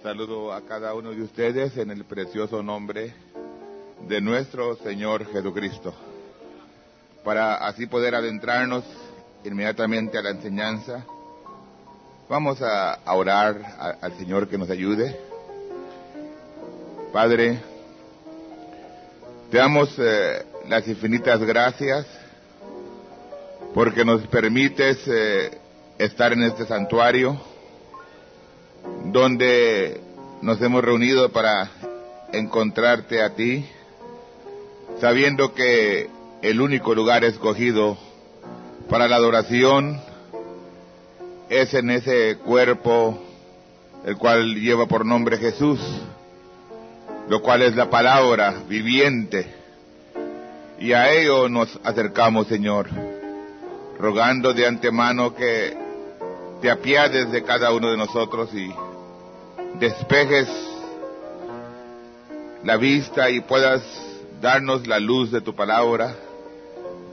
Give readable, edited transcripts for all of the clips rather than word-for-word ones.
Saludo a cada uno de ustedes en el precioso nombre de nuestro Señor Jesucristo. Para así poder adentrarnos inmediatamente a la enseñanza, vamos a orar al Señor que nos ayude. Padre, te damos las infinitas gracias porque nos permites estar en este santuario donde nos hemos reunido para encontrarte a ti, sabiendo que el único lugar escogido para la adoración es en ese cuerpo, el cual lleva por nombre Jesús, lo cual es la palabra viviente, y a ello nos acercamos, Señor, rogando de antemano que te apiades de cada uno de nosotros y despejes la vista y puedas darnos la luz de tu palabra,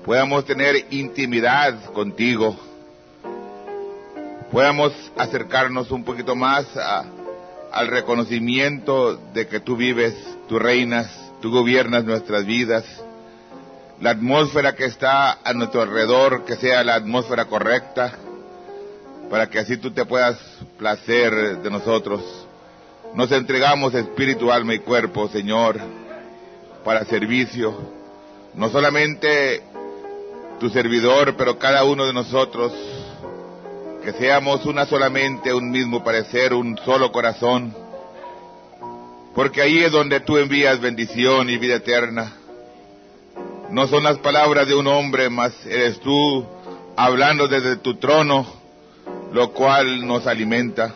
podamos tener intimidad contigo, podamos acercarnos un poquito más al reconocimiento de que tú vives, tú reinas, tú gobiernas nuestras vidas, la atmósfera que está a nuestro alrededor, que sea la atmósfera correcta, para que así tú te puedas placer de nosotros. Nos entregamos espíritu, alma y cuerpo, Señor, para servicio, no solamente tu servidor, pero cada uno de nosotros, que seamos una solamente, un mismo parecer, un solo corazón, porque ahí es donde tú envías bendición y vida eterna. No son las palabras de un hombre, mas eres tú hablando desde tu trono, lo cual nos alimenta.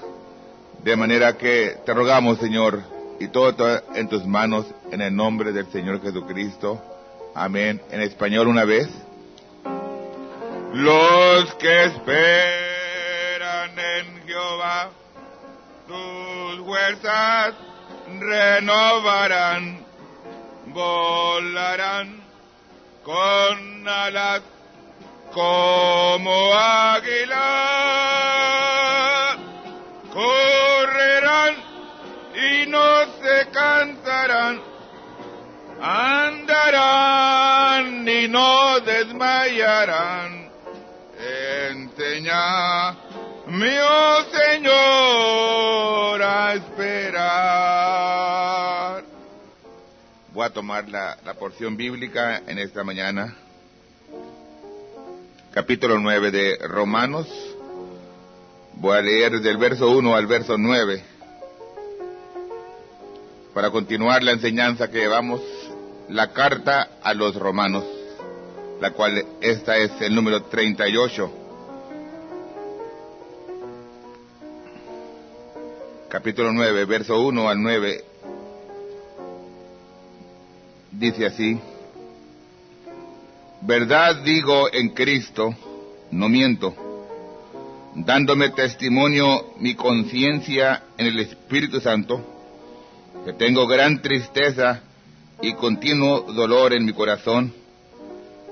De manera que te rogamos, Señor, y todo en tus manos, en el nombre del Señor Jesucristo. Amén. En español una vez. Los que esperan en Jehová, sus fuerzas renovarán, volarán con alas como águilas, correrán y no se cansarán, andarán y no desmayarán. Enséñame, oh Señor, a esperar. Voy a tomar la porción bíblica en esta mañana. Capítulo 9 de Romanos. Voy a leer del verso 1 al verso 9. Para continuar la enseñanza que llevamos, la carta a los romanos, la cual esta es el número 38. Capítulo 9, verso 1 al 9. Dice así: verdad digo en Cristo, no miento, dándome testimonio mi conciencia en el Espíritu Santo, que tengo gran tristeza y continuo dolor en mi corazón,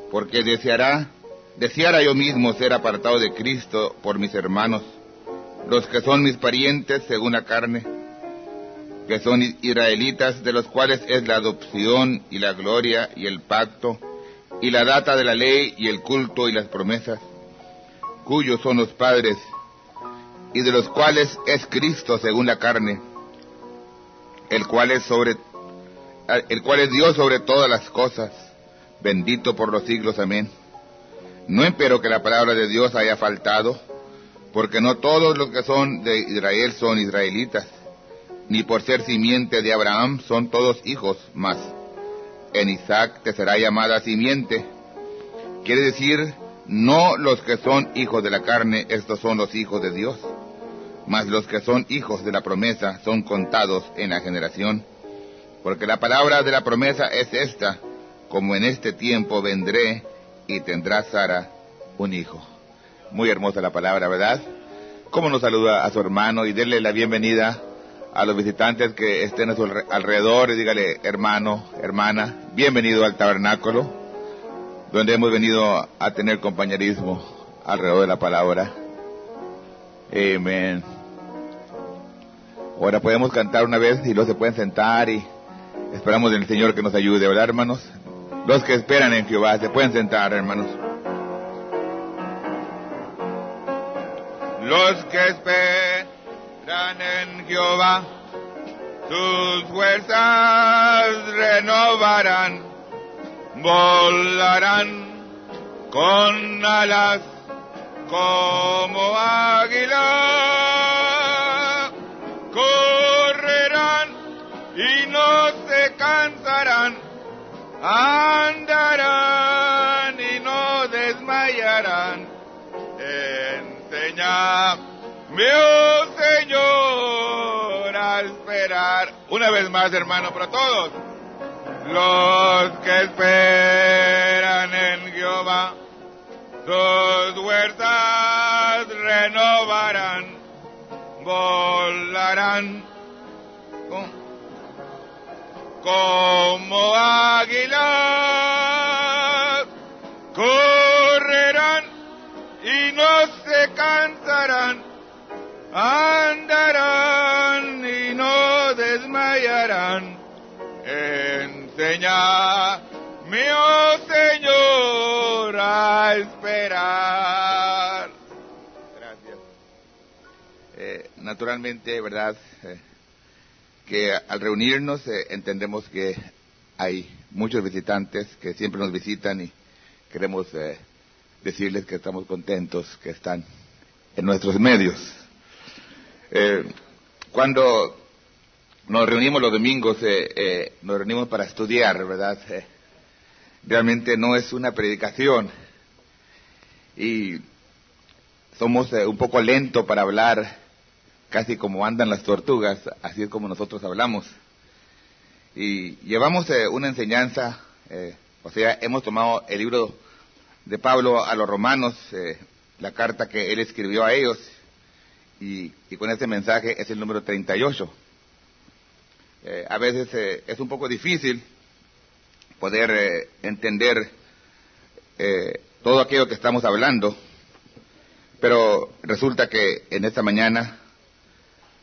porque deseara yo mismo ser apartado de Cristo por mis hermanos, los que son mis parientes según la carne, que son israelitas, de los cuales es la adopción y la gloria y el pacto, y la data de la ley y el culto y las promesas, cuyos son los padres, y de los cuales es Cristo según la carne, el cual es Dios sobre todas las cosas, bendito por los siglos. Amén. No empero que la palabra de Dios haya faltado, porque no todos los que son de Israel son israelitas, ni por ser simiente de Abraham son todos hijos, mas en Isaac te será llamada simiente. Quiere decir, no los que son hijos de la carne, estos son los hijos de Dios, mas los que son hijos de la promesa son contados en la generación. Porque la palabra de la promesa es esta: como en este tiempo vendré y tendrá Sara un hijo. Muy hermosa la palabra, ¿verdad? ¿Cómo nos saluda a su hermano? Y denle la bienvenida a los visitantes que estén a su alrededor y dígale: hermano, hermana, bienvenido al tabernáculo, donde hemos venido a tener compañerismo alrededor de la palabra. Amén. Ahora podemos cantar una vez y luego se pueden sentar y esperamos en el Señor que nos ayude, ¿verdad, hermanos? Los que esperan en Jehová se pueden sentar, hermanos. Los que esperan en Jehová, sus fuerzas renovarán, volarán con alas como águila, correrán y no se cansarán, andarán y no desmayarán. Enséñame, oh Señor, a esperar. Una vez más, hermano, para todos. Los que esperan en Jehová, sus fuerzas renovarán, volarán como águilas, correrán y no se cansarán, andarán y no desmayarán. Enséñame, oh Señor, a esperar. Gracias. Naturalmente, ¿verdad? Que al reunirnos entendemos que hay muchos visitantes que siempre nos visitan y queremos decirles que estamos contentos que están en nuestros medios. Cuando nos reunimos los domingos, nos reunimos para estudiar, ¿verdad? Realmente no es una predicación y somos un poco lentos para hablar, casi como andan las tortugas, así es como nosotros hablamos. Y llevamos una enseñanza, o sea, hemos tomado el libro de Pablo a los romanos, la carta que él escribió a ellos, y con este mensaje es el número 38. A veces es un poco difícil poder entender todo aquello que estamos hablando, pero resulta que en esta mañana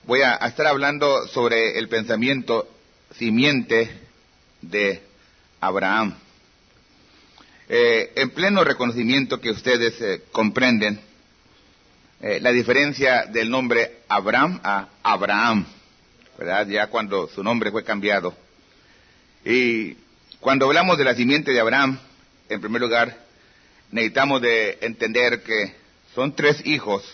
voy a estar hablando sobre el pensamiento simiente de Abraham. En pleno reconocimiento que ustedes comprenden la diferencia del nombre Abraham a Abraham, ¿verdad? Ya cuando su nombre fue cambiado. Y cuando hablamos de la simiente de Abraham, en primer lugar, necesitamos de entender que son 3 hijos,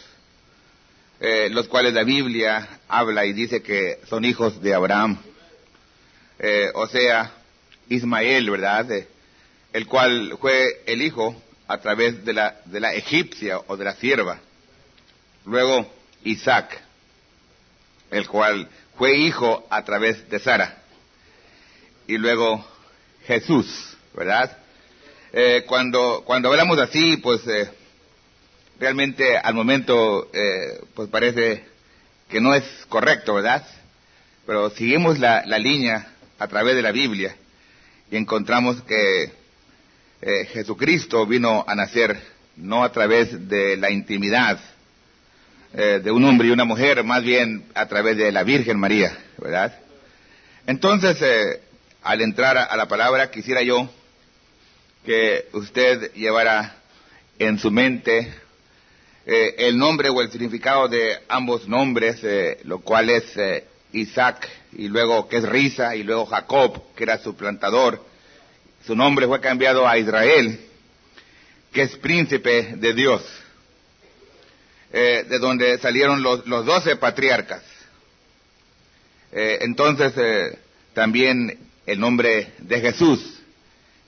los cuales la Biblia habla y dice que son hijos de Abraham. O sea, Ismael, ¿verdad? El cual fue el hijo a través de la egipcia o de la sierva. Luego, Isaac, el cual fue hijo a través de Sara. Y luego, Jesús, ¿verdad? Cuando hablamos así, pues realmente al momento pues parece que no es correcto, ¿verdad? Pero seguimos la línea a través de la Biblia y encontramos que Jesucristo vino a nacer no a través de la intimidad de un hombre y una mujer, más bien a través de la Virgen María, ¿verdad? Entonces, al entrar a la palabra, quisiera yo que usted llevara en su mente el nombre o el significado de ambos nombres, lo cual es Isaac, y luego que es Risa, y luego Jacob, que era su plantador. Su nombre fue cambiado a Israel, que es príncipe de Dios, de donde salieron los 12 patriarcas. Entonces, también el nombre de Jesús,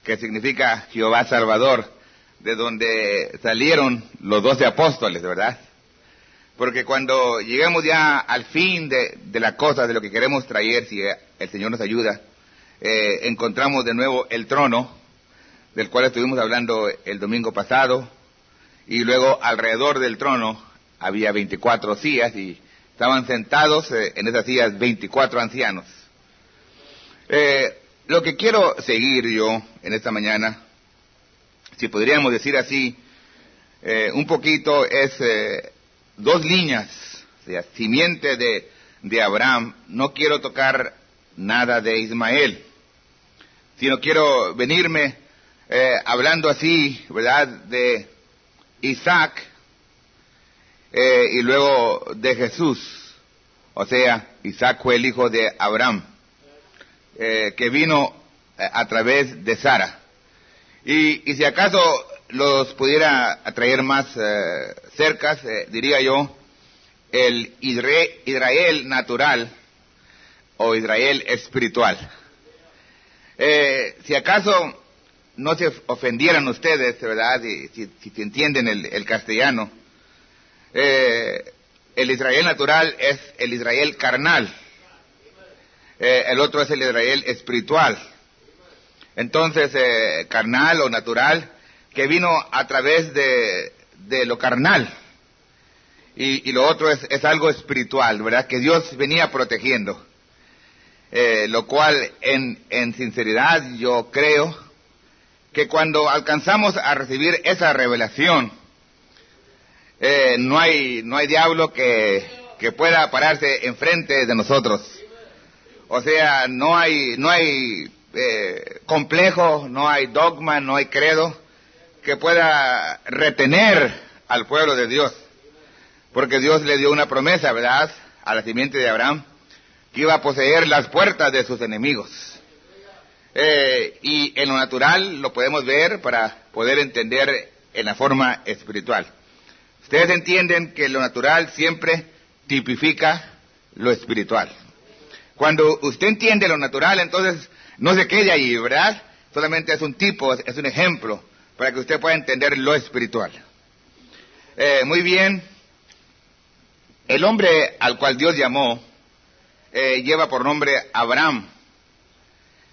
que significa Jehová Salvador, de donde salieron los 12 apóstoles, ¿verdad? Porque cuando llegamos ya al fin de la cosa, de lo que queremos traer, si el Señor nos ayuda, encontramos de nuevo el trono, del cual estuvimos hablando el domingo pasado, y luego alrededor del trono había 24 sillas, y estaban sentados en esas sillas 24 ancianos. Lo que quiero seguir yo en esta mañana, si podríamos decir así, un poquito es 2 líneas, o sea, simiente de Abraham, no quiero tocar nada de Ismael, sino quiero venirme hablando así, ¿verdad?, de Isaac y luego de Jesús. O sea, Isaac fue el hijo de Abraham, que vino a través de Sara. Y si acaso los pudiera atraer más cerca, diría yo, el Israel natural o Israel espiritual. Si acaso no se ofendieran ustedes, ¿verdad?, si entienden el castellano, el Israel natural es el Israel carnal, el otro es el Israel espiritual. Entonces, carnal o natural, que vino a través de lo carnal, y lo otro es algo espiritual, ¿verdad?, que Dios venía protegiendo, lo cual en sinceridad yo creo que cuando alcanzamos a recibir esa revelación, no hay diablo que pueda pararse enfrente de nosotros. O sea, no hay complejo, no hay dogma, no hay credo que pueda retener al pueblo de Dios, porque Dios le dio una promesa, ¿verdad?, a la simiente de Abraham, que iba a poseer las puertas de sus enemigos. Y en lo natural lo podemos ver para poder entender en la forma espiritual. Ustedes entienden que lo natural siempre tipifica lo espiritual. Cuando usted entiende lo natural, entonces no se quede ahí, ¿verdad? Solamente es un tipo, es un ejemplo, para que usted pueda entender lo espiritual. Muy bien. El hombre al cual Dios llamó lleva por nombre Abraham.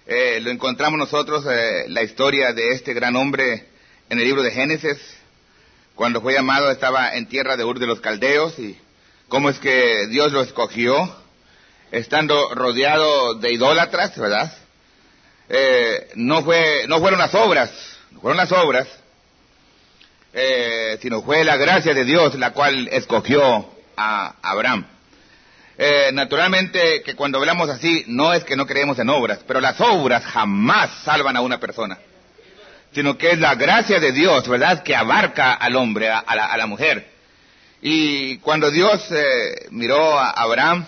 Lo encontramos nosotros, la historia de este gran hombre en el libro de Génesis. Cuando fue llamado estaba en tierra de Ur de los Caldeos, y cómo es que Dios lo escogió, estando rodeado de idólatras, ¿verdad? No fueron las obras, sino fue la gracia de Dios la cual escogió a Abraham. Naturalmente que cuando hablamos así, no es que no creemos en obras, pero las obras jamás salvan a una persona, sino que es la gracia de Dios, ¿verdad?, que abarca al hombre, a la mujer. Y cuando Dios miró a Abraham,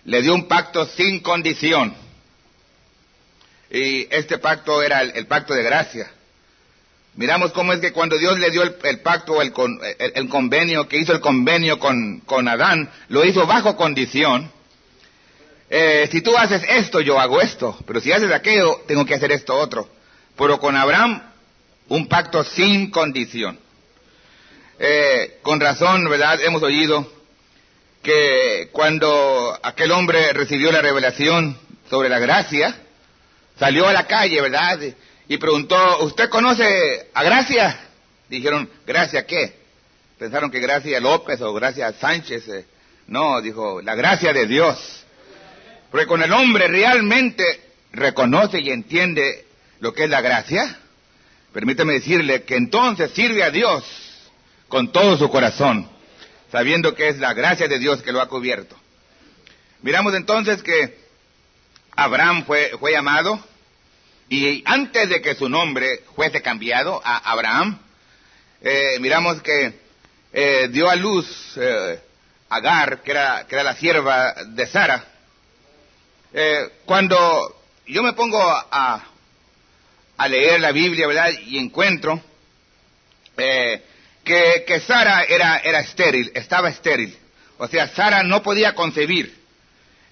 le dio un pacto sin condición. Y este pacto era el pacto de gracia. Miramos cómo es que cuando Dios le dio el pacto, el convenio, que hizo el convenio con Adán, lo hizo bajo condición. Si tú haces esto, yo hago esto, pero si haces aquello, tengo que hacer esto otro. Pero con Abraham, un pacto sin condición. Con razón, ¿verdad?, hemos oído que cuando aquel hombre recibió la revelación sobre la gracia, salió a la calle, ¿verdad?, y preguntó, ¿usted conoce a Gracia? Dijeron, ¿Gracia qué? Pensaron que Gracia López o Gracia Sánchez. No, dijo, la gracia de Dios. Porque cuando el hombre realmente reconoce y entiende lo que es la gracia, permítame decirle que entonces sirve a Dios con todo su corazón, sabiendo que es la gracia de Dios que lo ha cubierto. Miramos entonces que Abraham fue llamado, y antes de que su nombre fuese cambiado a Abraham, miramos que dio a luz Agar, que era la sierva de Sara. Cuando yo me pongo a leer la Biblia, ¿verdad?, y encuentro que Sara era estéril, estaba estéril. O sea, Sara no podía concebir.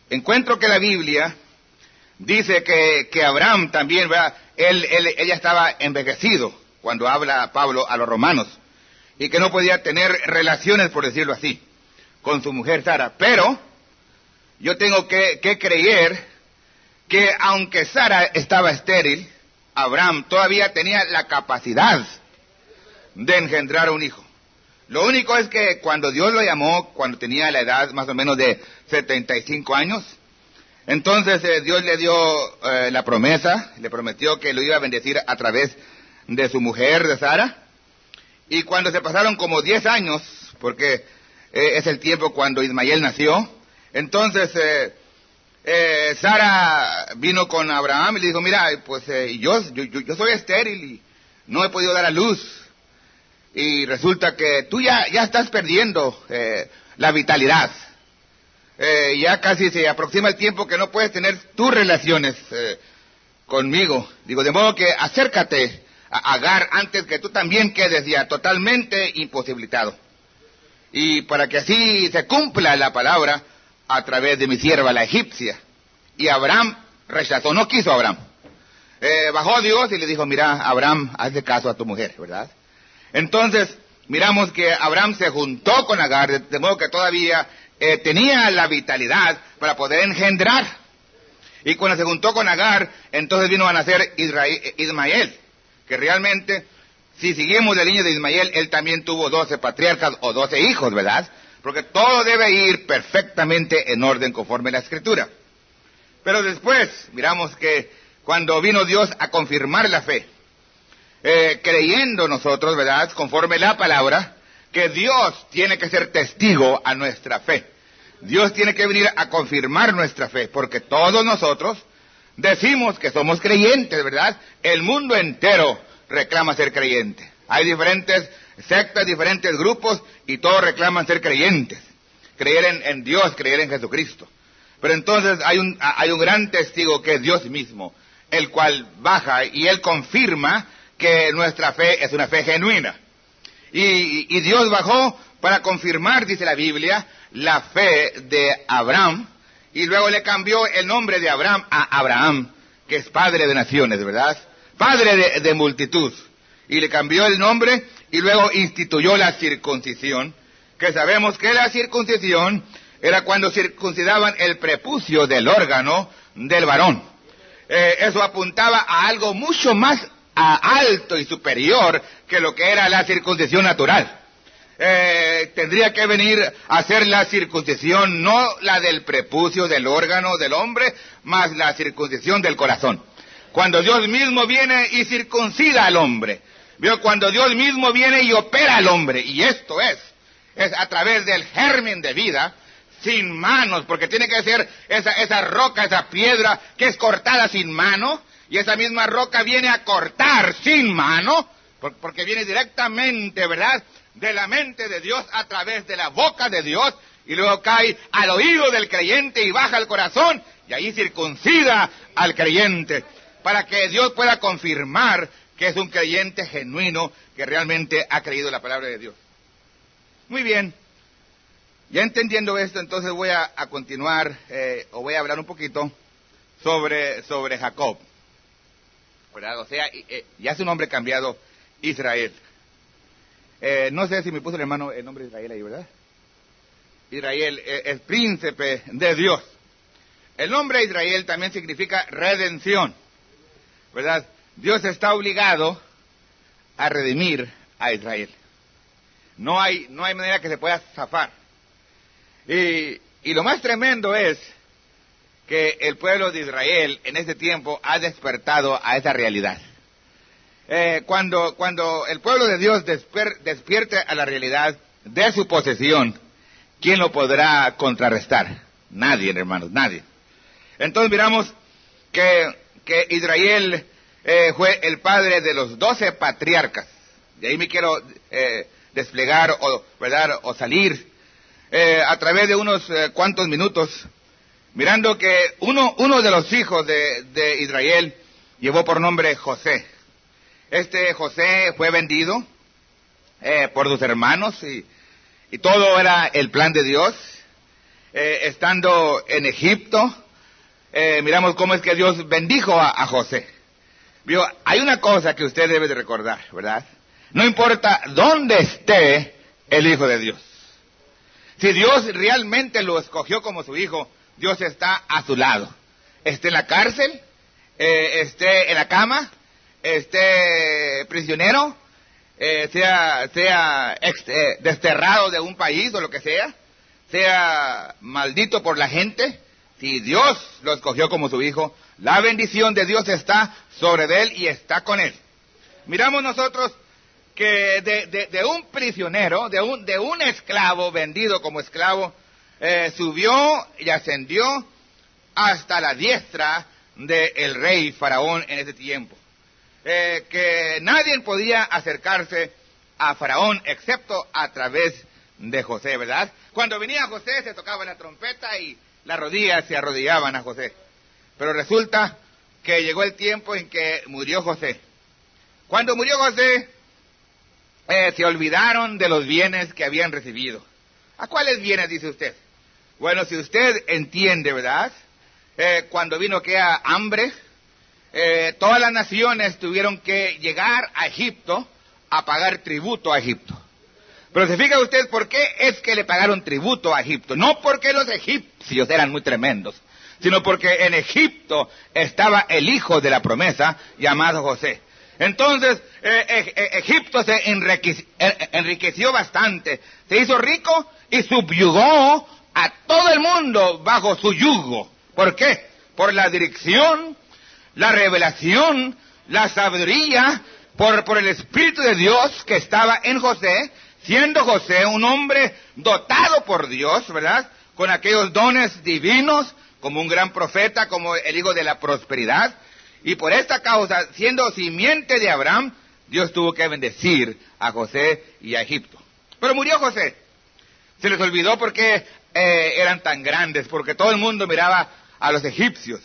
Encuentro que la Biblia dice que Abraham también, ¿verdad?, ella estaba envejecido, cuando habla Pablo a los romanos, y que no podía tener relaciones, por decirlo así, con su mujer Sara. Pero yo tengo que creer que aunque Sara estaba estéril, Abraham todavía tenía la capacidad de engendrar un hijo. Lo único es que cuando Dios lo llamó, cuando tenía la edad más o menos de 75 años, entonces Dios le dio la promesa, le prometió que lo iba a bendecir a través de su mujer, de Sara. Y cuando se pasaron como 10 años, porque es el tiempo cuando Ismael nació, Entonces, Sara vino con Abraham y le dijo, mira, pues yo soy estéril y no he podido dar a luz. Y resulta que tú ya estás perdiendo la vitalidad. Ya casi se aproxima el tiempo que no puedes tener tus relaciones conmigo. Digo, de modo que acércate a Agar antes que tú también quedes ya totalmente imposibilitado. Y para que así se cumpla la palabra a través de mi sierva la egipcia. Y Abraham rechazó, no quiso Abraham. Bajó Dios y le dijo, mira, Abraham, hazle caso a tu mujer, ¿verdad? Entonces, miramos que Abraham se juntó con Agar, de modo que todavía tenía la vitalidad para poder engendrar. Y cuando se juntó con Agar, entonces vino a nacer Ismael, que realmente, si seguimos la línea de Ismael, él también tuvo 12 patriarcas o 12 hijos, ¿verdad? Porque todo debe ir perfectamente en orden conforme a la Escritura. Pero después, miramos que cuando vino Dios a confirmar la fe, creyendo nosotros, ¿verdad?, conforme la palabra, que Dios tiene que ser testigo a nuestra fe. Dios tiene que venir a confirmar nuestra fe, porque todos nosotros decimos que somos creyentes, ¿verdad? El mundo entero reclama ser creyente. Hay diferentes sectas, diferentes grupos, y todos reclaman ser creyentes. Creer en Dios, creer en Jesucristo. Pero entonces hay un gran testigo que es Dios mismo, el cual baja y Él confirma que nuestra fe es una fe genuina. Y Dios bajó para confirmar, dice la Biblia, la fe de Abraham, y luego le cambió el nombre de Abraham a Abraham, que es padre de naciones, ¿verdad? Padre de multitud. Y le cambió el nombre y luego instituyó la circuncisión, que sabemos que la circuncisión era cuando circuncidaban el prepucio del órgano del varón. Eso apuntaba a algo mucho más alto y superior que lo que era la circuncisión natural. Tendría que venir a hacer la circuncisión, no la del prepucio del órgano del hombre, más la circuncisión del corazón. Cuando Dios mismo viene y circuncida al hombre, ¿vio? Cuando Dios mismo viene y opera al hombre, y esto es a través del germen de vida, sin manos, porque tiene que ser esa roca, esa piedra que es cortada sin mano, y esa misma roca viene a cortar sin mano, porque viene directamente, ¿verdad?, de la mente de Dios a través de la boca de Dios, y luego cae al oído del creyente y baja al corazón, y ahí circuncida al creyente, para que Dios pueda confirmar que es un creyente genuino, que realmente ha creído la palabra de Dios. Muy bien. Ya entendiendo esto, entonces voy a continuar, o voy a hablar un poquito sobre Jacob, ¿verdad? O sea, ya es un nombre cambiado, Israel. No sé si me puso el hermano el nombre de Israel ahí, ¿verdad? Israel es príncipe de Dios. El nombre Israel también significa redención, ¿verdad? Dios está obligado a redimir a Israel. No hay manera que se pueda zafar. Y lo más tremendo es que el pueblo de Israel en este tiempo ha despertado a esa realidad. Cuando el pueblo de Dios despierte a la realidad de su posesión, ¿quién lo podrá contrarrestar? Nadie, hermanos, nadie. Entonces miramos que Israel fue el padre de los 12 patriarcas. De ahí me quiero desplegar o salir a través de unos cuantos minutos, mirando que uno de los hijos de Israel llevó por nombre José. Este José fue vendido por sus hermanos y todo era el plan de Dios. Estando en Egipto, miramos cómo es que Dios bendijo a José. ¿Vio? Hay una cosa que usted debe de recordar, ¿verdad? No importa dónde esté el Hijo de Dios. Si Dios realmente lo escogió como su hijo, Dios está a su lado. Esté en la cárcel, esté en la cama, esté prisionero, sea desterrado de un país o lo que sea maldito por la gente. Si Dios lo escogió como su hijo, la bendición de Dios está sobre él y está con él. Miramos nosotros que de un prisionero, de un esclavo vendido como esclavo, subió y ascendió hasta la diestra del rey Faraón en ese tiempo. Que nadie podía acercarse a Faraón excepto a través de José, ¿verdad? Cuando venía José se tocaba la trompeta y las rodillas se arrodillaban a José. Pero resulta que llegó el tiempo en que murió José. Cuando murió José, se olvidaron de los bienes que habían recibido. ¿A cuáles bienes, dice usted? Bueno, si usted entiende, ¿verdad? Cuando vino aquella hambre, todas las naciones tuvieron que llegar a Egipto a pagar tributo a Egipto. Pero se fija usted por qué es que le pagaron tributo a Egipto. No porque los egipcios eran muy tremendos, sino porque en Egipto estaba el hijo de la promesa llamado José. Entonces, Egipto se enriqueció bastante, se hizo rico y subyugó a todo el mundo bajo su yugo. ¿Por qué? Por la dirección, la revelación, la sabiduría, por el Espíritu de Dios que estaba en José, siendo José un hombre dotado por Dios, ¿verdad? Con aquellos dones divinos, como un gran profeta, como el hijo de la prosperidad. Y por esta causa, siendo simiente de Abraham, Dios tuvo que bendecir a José y a Egipto. Pero murió José. Se les olvidó por qué eran tan grandes, porque todo el mundo miraba a los egipcios.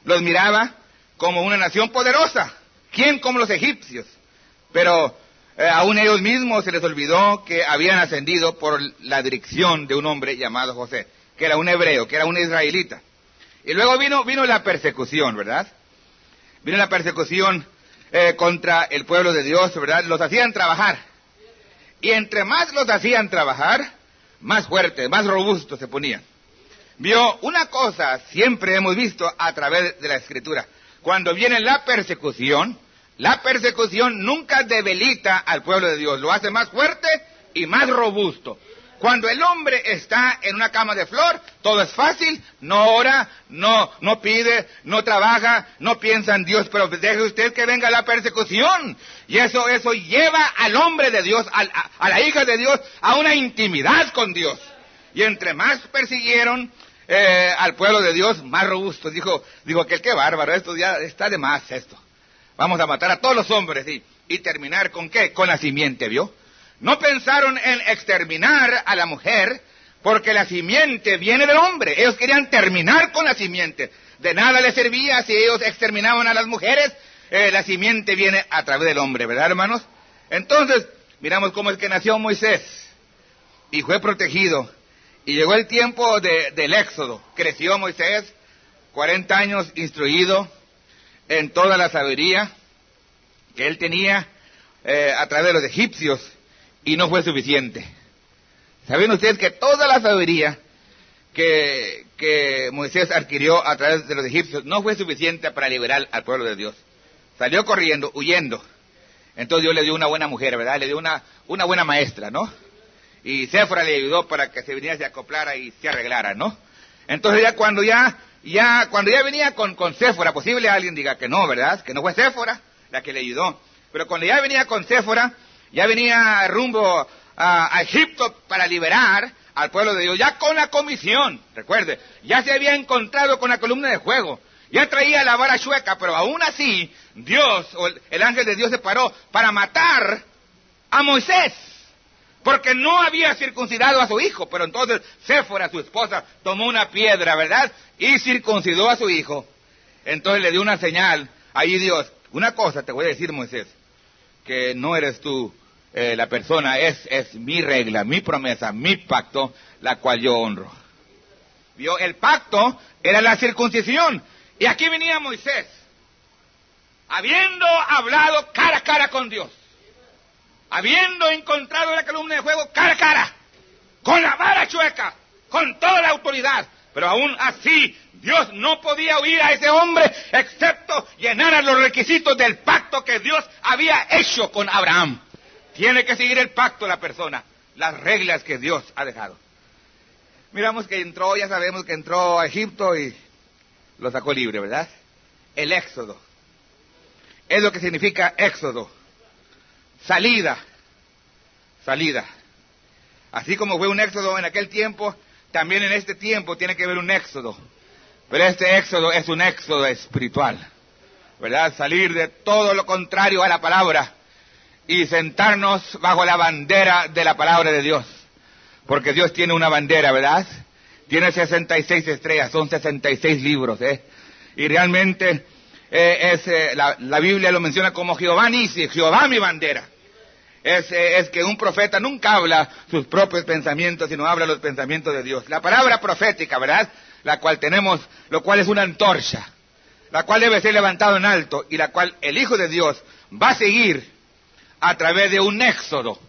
Los miraba como una nación poderosa. ¿Quién como los egipcios? Pero aún ellos mismos se les olvidó que habían ascendido por la dirección de un hombre llamado José, que era un hebreo, que era un israelita. Y luego vino la persecución, ¿verdad? Vino la persecución contra el pueblo de Dios, ¿verdad? Los hacían trabajar. Y entre más los hacían trabajar, más fuertes, más robustos se ponían. Vio, una cosa siempre hemos visto a través de la Escritura. Cuando viene la persecución nunca debilita al pueblo de Dios. Lo hace más fuerte y más robusto. Cuando el hombre está en una cama de flor, todo es fácil, no ora, no pide, no trabaja, no piensa en Dios, pero deje usted que venga la persecución. Y eso lleva al hombre de Dios, a la hija de Dios, a una intimidad con Dios. Y entre más persiguieron al pueblo de Dios, más robusto. Dijo aquel, qué bárbaro, esto ya está de más esto. Vamos a matar a todos los hombres, ¿sí? Y terminar con ¿qué? Con la simiente, ¿vio? No pensaron en exterminar a la mujer, porque la simiente viene del hombre. Ellos querían terminar con la simiente. De nada les servía si ellos exterminaban a las mujeres. La simiente viene a través del hombre, ¿verdad, hermanos? Entonces, miramos cómo es que nació Moisés. Y fue protegido. Y llegó el tiempo del éxodo. Creció Moisés, 40 años instruido en toda la sabiduría que él tenía a través de los egipcios. Y no fue suficiente. ¿Saben ustedes que toda la sabiduría que Moisés adquirió a través de los egipcios no fue suficiente para liberar al pueblo de Dios? Salió corriendo, huyendo. Entonces Dios le dio una buena mujer, ¿verdad? Le dio una buena maestra, ¿no? Y Séfora le ayudó para que se viniera, se acoplara y se arreglara, ¿no? Entonces cuando ya venía con Séfora, posible alguien diga que no, ¿verdad? Que no fue Séfora la que le ayudó. Pero cuando ya venía con Séfora, ya venía rumbo a Egipto para liberar al pueblo de Dios, ya con la comisión, recuerde, ya se había encontrado con la columna de fuego, ya traía la vara chueca, pero aún así, Dios, o el ángel de Dios se paró para matar a Moisés, porque no había circuncidado a su hijo. Pero entonces Séfora, su esposa, tomó una piedra, ¿verdad?, y circuncidó a su hijo. Entonces le dio una señal, ahí Dios, una cosa te voy a decir, Moisés, que no eres tú la persona, es mi regla, mi promesa, mi pacto, la cual yo honro. ¿Vio? El pacto era la circuncisión. Y aquí venía Moisés, habiendo hablado cara a cara con Dios, habiendo encontrado la columna de fuego cara a cara, con la vara chueca, con toda la autoridad. Pero aún así, Dios no podía oír a ese hombre, excepto llenar los requisitos del pacto que Dios había hecho con Abraham. Tiene que seguir el pacto la persona, las reglas que Dios ha dejado. Miramos que entró, ya sabemos que entró a Egipto y lo sacó libre, ¿verdad? El éxodo. Es lo que significa éxodo. Salida. Así como fue un éxodo en aquel tiempo, también en este tiempo tiene que haber un éxodo. Pero este éxodo es un éxodo espiritual, ¿verdad? Salir de todo lo contrario a la palabra y sentarnos bajo la bandera de la palabra de Dios. Porque Dios tiene una bandera, ¿verdad? Tiene 66 estrellas, son 66 libros, Y realmente la Biblia lo menciona como Jehová Nisi, Jehová mi bandera. Es que un profeta nunca habla sus propios pensamientos, sino habla los pensamientos de Dios. La palabra profética, ¿verdad? La cual tenemos, lo cual es una antorcha, la cual debe ser levantado en alto, y la cual el Hijo de Dios va a seguir a través de un éxodo,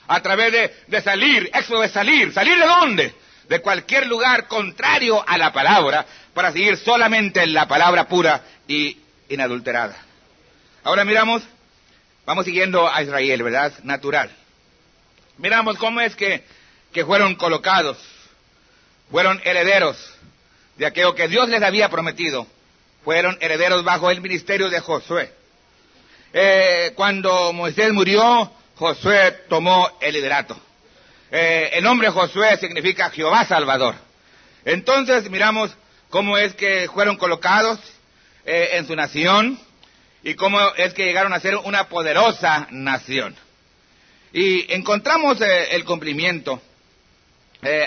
a través de salir. Éxodo es salir. ¿Salir de dónde? De cualquier lugar contrario a la palabra, para seguir solamente en la palabra pura y inadulterada. Ahora vamos siguiendo a Israel, ¿verdad? Natural. Miramos cómo es que fueron colocados, fueron herederos de aquello que Dios les había prometido. Fueron herederos bajo el ministerio de Josué. Cuando Moisés murió, Josué tomó el liderato. El nombre Josué significa Jehová Salvador. Entonces miramos cómo es que fueron colocados en su nación y cómo es que llegaron a ser una poderosa nación. Y encontramos el cumplimiento,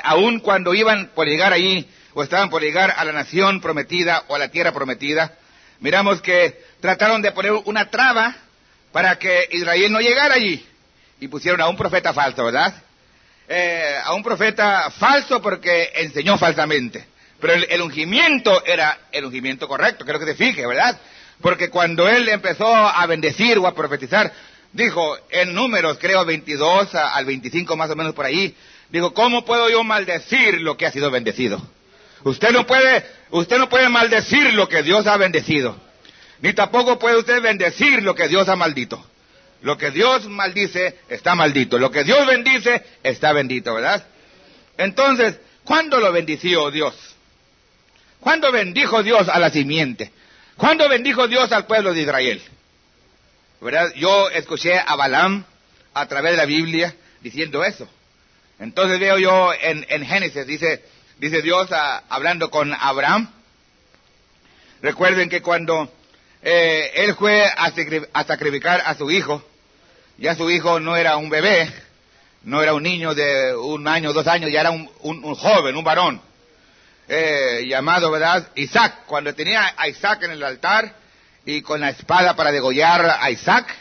aun cuando iban por llegar allí, o estaban por llegar a la nación prometida o a la tierra prometida. Miramos que trataron de poner una traba para que Israel no llegara allí, y pusieron a un profeta falso, ¿verdad? A un profeta falso porque enseñó falsamente, pero el ungimiento era el ungimiento correcto, creo que se fije, ¿verdad? Porque cuando él empezó a bendecir o a profetizar, dijo en Números, creo 22 al 25 más o menos por ahí, dijo, ¿cómo puedo yo maldecir lo que ha sido bendecido? Usted no puede maldecir lo que Dios ha bendecido, ni tampoco puede usted bendecir lo que Dios ha maldito. Lo que Dios maldice está maldito, lo que Dios bendice está bendito, ¿verdad? Entonces, ¿cuándo lo bendició Dios? ¿Cuándo bendijo Dios a la simiente? ¿Cuándo bendijo Dios al pueblo de Israel? ¿Verdad? Yo escuché a Balaam a través de la Biblia diciendo eso. Entonces veo yo en Génesis, dice Dios hablando con Abraham. Recuerden que cuando él fue a sacrificar a su hijo, ya su hijo no era un bebé, no era un niño de 1 año, 2 años, ya era un joven, un varón, llamado, ¿verdad?, Isaac. Cuando tenía a Isaac en el altar y con la espada para degollar a Isaac,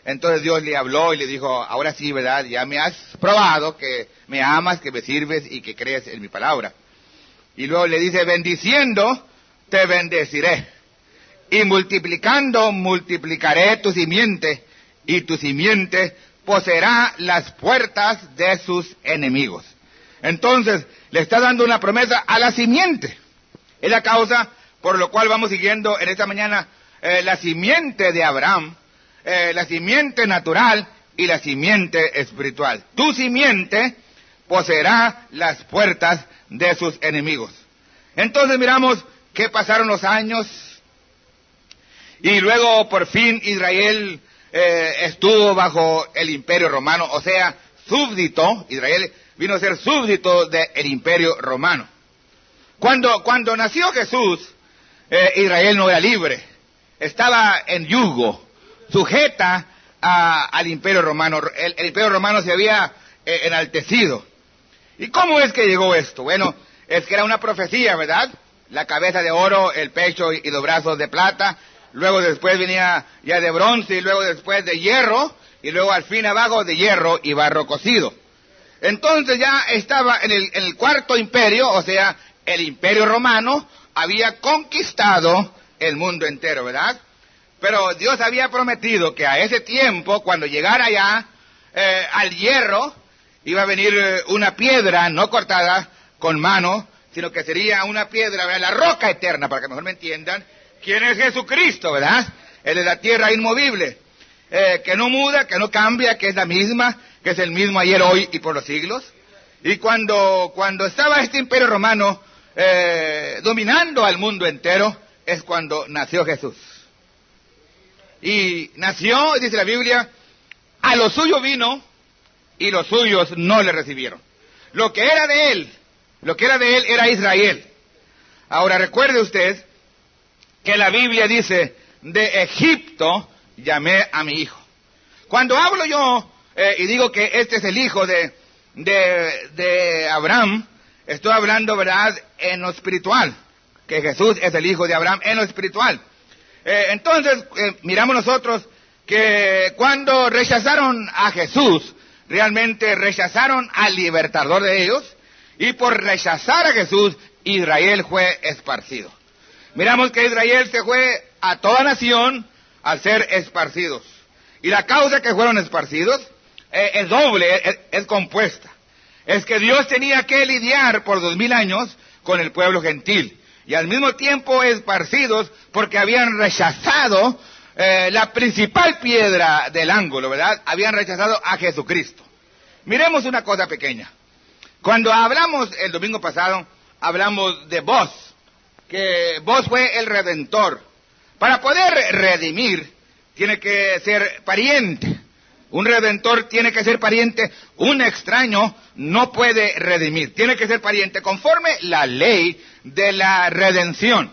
entonces Dios le habló y le dijo, ahora sí, ¿verdad?, ya me has probado que me amas, que me sirves y que crees en mi palabra. Y luego le dice, bendiciendo te bendeciré, y multiplicando multiplicaré tu simiente, y tu simiente poseerá las puertas de sus enemigos. Entonces, le está dando una promesa a la simiente. Es la causa por lo cual vamos siguiendo en esta mañana la simiente de Abraham, la simiente natural y la simiente espiritual. Tu simiente poseerá las puertas de sus enemigos. Entonces miramos que pasaron los años y luego por fin Israel estuvo bajo el imperio romano, o sea, súbdito. Israel vino a ser súbdito del imperio romano. Cuando nació Jesús, Israel no era libre, estaba en yugo, sujeta al imperio romano. El imperio romano se había enaltecido. ¿Y cómo es que llegó esto? Bueno, es que era una profecía, ¿verdad? La cabeza de oro, el pecho y los brazos de plata. Luego después venía ya de bronce, y luego después de hierro, y luego al fin abajo de hierro y barro cocido. Entonces ya estaba en el cuarto imperio, o sea, el imperio romano había conquistado el mundo entero, ¿verdad? Pero Dios había prometido que a ese tiempo, cuando llegara ya al hierro, iba a venir una piedra no cortada con mano, sino que sería una piedra, ¿verdad?, la roca eterna, para que mejor me entiendan. ¿Quién es Jesucristo, verdad? Él es la tierra inmovible, que no muda, que no cambia, que es la misma, que es el mismo ayer, hoy y por los siglos. Y cuando estaba este imperio romano dominando al mundo entero, es cuando nació Jesús. Y nació, dice la Biblia, a lo suyo vino y los suyos no le recibieron. Lo que era de él Lo que era de él era Israel. Ahora recuerde usted que la Biblia dice, de Egipto llamé a mi hijo. Cuando hablo yo y digo que este es el hijo de Abraham, estoy hablando, ¿verdad?, en lo espiritual, que Jesús es el hijo de Abraham en lo espiritual. Entonces, miramos nosotros que cuando rechazaron a Jesús, realmente rechazaron al libertador de ellos, y por rechazar a Jesús, Israel fue esparcido. Miramos que Israel se fue a toda nación al ser esparcidos. Y la causa que fueron esparcidos es doble, es compuesta. Es que Dios tenía que lidiar por 2000 años con el pueblo gentil. Y al mismo tiempo esparcidos porque habían rechazado la principal piedra del ángulo, ¿verdad? Habían rechazado a Jesucristo. Miremos una cosa pequeña. Cuando hablamos el domingo pasado, hablamos de vos, que vos fue el redentor. Para poder redimir, tiene que ser pariente. Un redentor tiene que ser pariente. Un extraño no puede redimir. Tiene que ser pariente conforme la ley de la redención.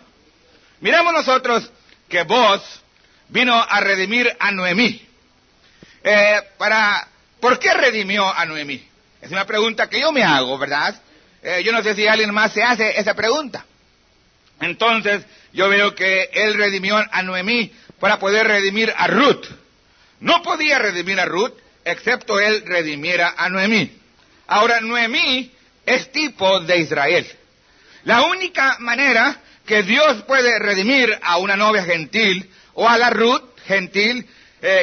Miramos nosotros que vos vino a redimir a Noemí. ¿Por qué redimió a Noemí? Es una pregunta que yo me hago, ¿verdad? Yo no sé si alguien más se hace esa pregunta. Entonces, yo veo que él redimió a Noemí para poder redimir a Ruth. No podía redimir a Ruth, excepto él redimiera a Noemí. Ahora, Noemí es tipo de Israel. La única manera que Dios puede redimir a una novia gentil, o a la Ruth gentil,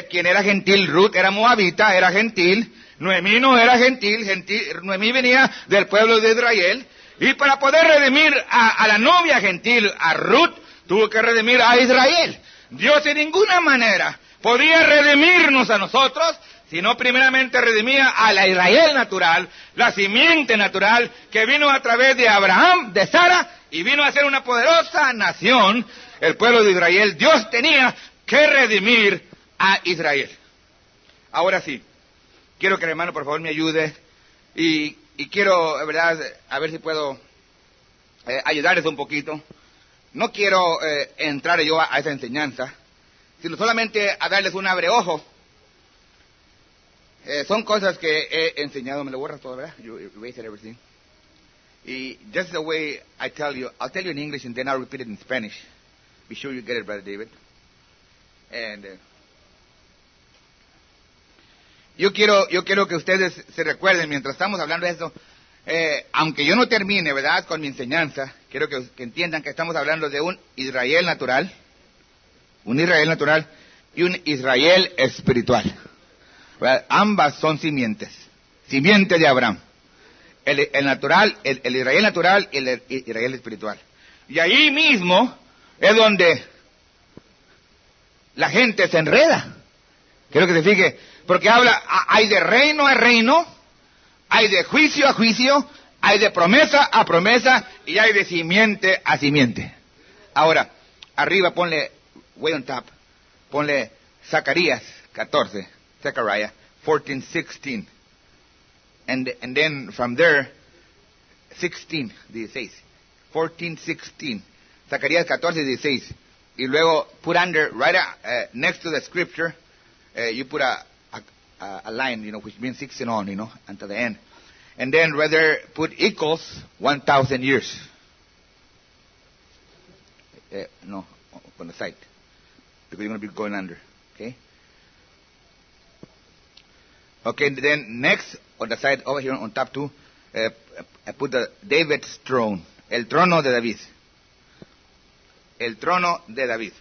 quien era gentil, Ruth era moabita, era gentil. Noemí no era gentil, Noemí venía del pueblo de Israel. Y para poder redimir a la novia gentil, a Ruth, tuvo que redimir a Israel. Dios en ninguna manera podía redimirnos a nosotros, sino primeramente redimía a la Israel natural, la simiente natural, que vino a través de Abraham, de Sara, y vino a ser una poderosa nación, el pueblo de Israel. Dios tenía que redimir a Israel. Ahora sí, quiero que el hermano por favor me ayude, y quiero, ¿verdad?, a ver si puedo ayudarles un poquito. No quiero entrar yo a esa enseñanza, sino solamente a darles un abreojo. Son cosas que he enseñado, me lo borras todo, ¿verdad? You erase everything. Y just the way I tell you, I'll tell you in English and then I'll repeat it in Spanish. Be sure you get it, Brother David. And yo quiero que ustedes se recuerden, mientras estamos hablando de esto, aunque yo no termine, ¿verdad?, con mi enseñanza, quiero que entiendan que estamos hablando de un Israel natural y un Israel espiritual. ¿Verdad? Ambas son simientes de Abraham. El natural, el Israel natural y el Israel espiritual. Y ahí mismo es donde la gente se enreda. Quiero que se fije, porque hay de reino a reino, hay de juicio a juicio, hay de promesa a promesa, y hay de simiente a simiente. Ahora, arriba ponle, way on top, ponle Zacarías 14, Zechariah 14:16. And then from there, 16, 14:16. Zacarías 14:16. Y luego, put under, right next to the scripture, you put a line, which means 16 on, until the end. And then rather put equals 1,000 years. No, on the side. Because you're going to be going under. Okay? Okay, then next, on the side over here on top too, I put David's throne. El trono de David. El trono de David.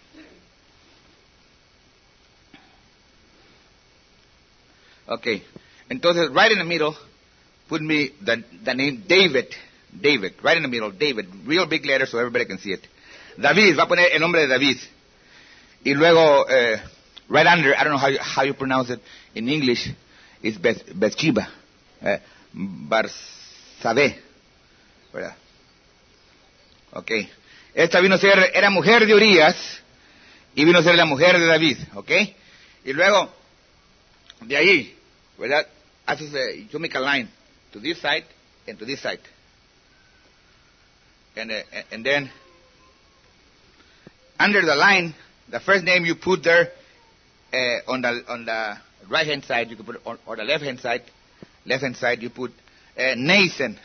Okay, entonces, right in the middle, put me the name David. David, right in the middle, David. Real big letters so everybody can see it. David, va a poner el nombre de David. Y luego, right under, I don't know how you pronounce it in English, it's Bathsheba. Barsabé. ¿Verdad? Okay. Esta vino a ser, era mujer de Urías, y vino a ser la mujer de David. Okay. Y luego, de ahí, ¿verdad? Haces, you make a line to this side and to this side. And then under the line, the first name you put there on the right hand side, you can put or the left hand side you put Nathan.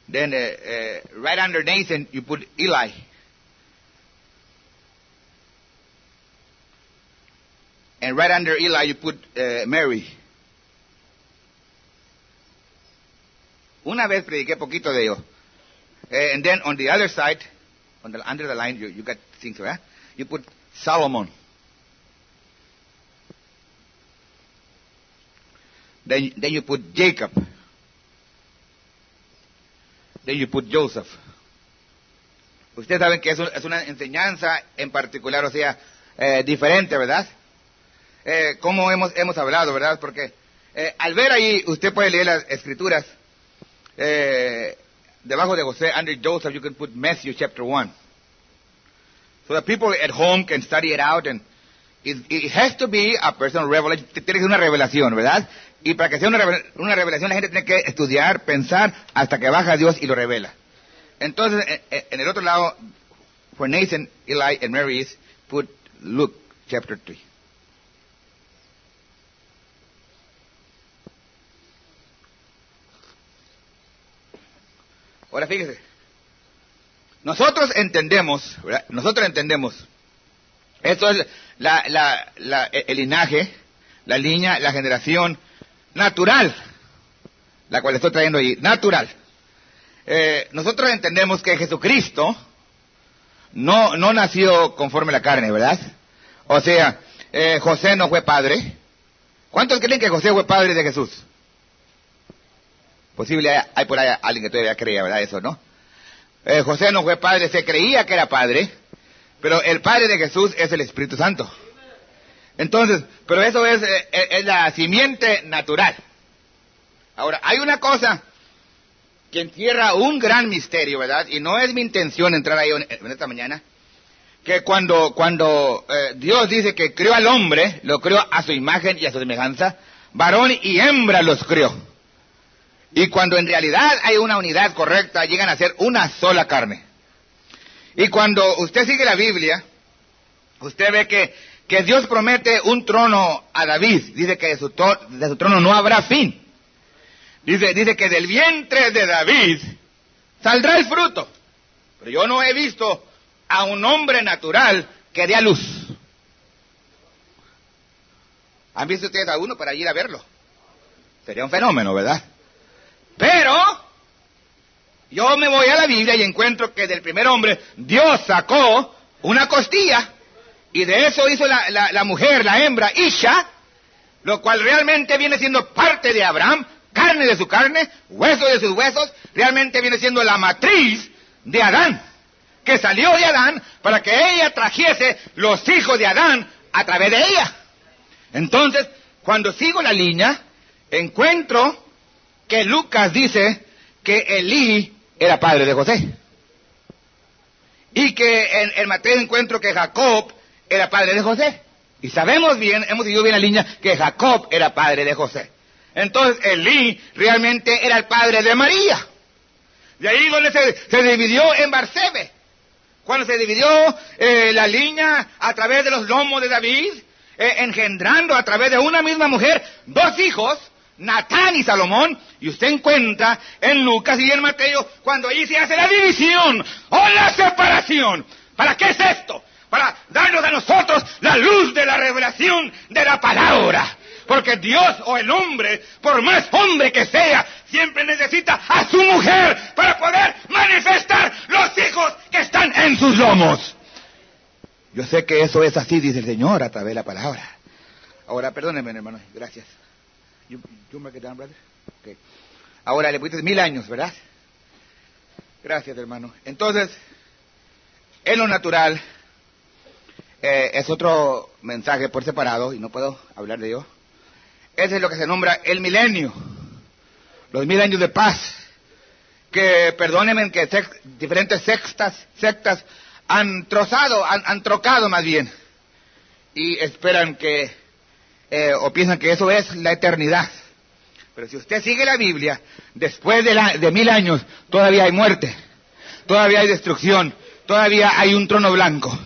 Then right under Nathan you put Eli. And right under Eli you put Mary. Una vez prediqué poquito de ello. And then on the other side, under the line, you got things, right? You put Solomon. Then you put Jacob. Then you put Joseph. Ustedes saben que es una enseñanza en particular, o sea, diferente, ¿verdad? Como hemos hablado, ¿verdad? Porque al ver ahí, usted puede leer las escrituras. Debajo de José, under Joseph, you can put Matthew chapter 1. So that people at home can study it out, and it has to be a personal revelation. Tiene que ser una revelación, ¿verdad? Y para que sea una revelación, la gente tiene que estudiar, pensar, hasta que baja Dios y lo revela. Entonces, en el otro lado, for Nathan, Eli, and Mary is, put Luke chapter 3. Ahora fíjese, nosotros entendemos, ¿verdad? Esto es el linaje, la línea, la generación natural, la cual estoy trayendo ahí, natural. Nosotros entendemos que Jesucristo no nació conforme a la carne, ¿verdad? O sea, José no fue padre. ¿Cuántos creen que José fue padre de Jesús? Posible hay por ahí alguien que todavía creía, ¿verdad? Eso, ¿no? José no fue padre, se creía que era padre, pero el padre de Jesús es el Espíritu Santo. Entonces, pero eso es la simiente natural. Ahora, hay una cosa que encierra un gran misterio, ¿verdad? Y no es mi intención entrar ahí en esta mañana, que cuando Dios dice que creó al hombre, lo creó a su imagen y a su semejanza, varón y hembra los creó. Y cuando en realidad hay una unidad correcta, llegan a ser una sola carne. Y cuando usted sigue la Biblia, usted ve que Dios promete un trono a David. Dice que de su trono no habrá fin. Dice que del vientre de David saldrá el fruto. Pero yo no he visto a un hombre natural que dé a luz. ¿Han visto ustedes a uno para ir a verlo? Sería un fenómeno, ¿verdad? Pero yo me voy a la Biblia y encuentro que del primer hombre Dios sacó una costilla y de eso hizo la mujer, la hembra, Isha, lo cual realmente viene siendo parte de Abraham, carne de su carne, hueso de sus huesos, realmente viene siendo la matriz de Adán, que salió de Adán para que ella trajese los hijos de Adán a través de ella. Entonces, cuando sigo la línea, encuentro que Lucas dice que Elí era padre de José. Y que en Mateo encuentro que Jacob era padre de José. Y sabemos bien, hemos seguido bien la línea, que Jacob era padre de José. Entonces Elí realmente era el padre de María. De ahí donde se dividió en Barsebe. Cuando se dividió la línea a través de los lomos de David, engendrando a través de una misma mujer dos hijos, Natán y Salomón, y usted encuentra en Lucas y en Mateo cuando ahí se hace la división o la separación. ¿Para qué es esto? Para darnos a nosotros la luz de la revelación de la palabra. Porque Dios o el hombre, por más hombre que sea, siempre necesita a su mujer para poder manifestar los hijos que están en sus lomos. Yo sé que eso es así, dice el Señor, a través de la palabra. Ahora, perdónenme, hermano, gracias. You mark it down, brother? Okay. Ahora le pusiste 1000 años, ¿verdad? Gracias, hermano. Entonces, en lo natural, es otro mensaje por separado, y no puedo hablar de ello. Ese es lo que se nombra el milenio. Los 1000 años de paz. Que, perdónenme, que diferentes sectas han trocado más bien. Y esperan que, o piensan que eso es la eternidad. Pero si usted sigue la Biblia, después de 1000 años, todavía hay muerte, todavía hay destrucción, todavía hay un trono blanco.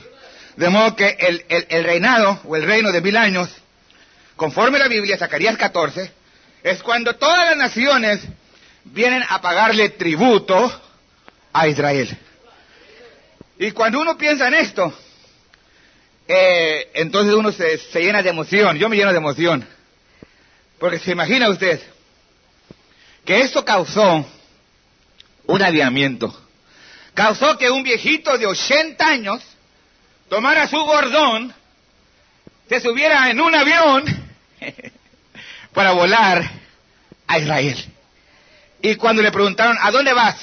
De modo que el reinado, o el reino de 1000 años, conforme la Biblia, Zacarías 14, es cuando todas las naciones vienen a pagarle tributo a Israel. Y cuando uno piensa en esto, entonces uno se llena de emoción. Yo me lleno de emoción. Porque se imagina usted que esto causó un avivamiento. Causó que un viejito de 80 años tomara su bordón, se subiera en un avión para volar a Israel. Y cuando le preguntaron, ¿a dónde vas?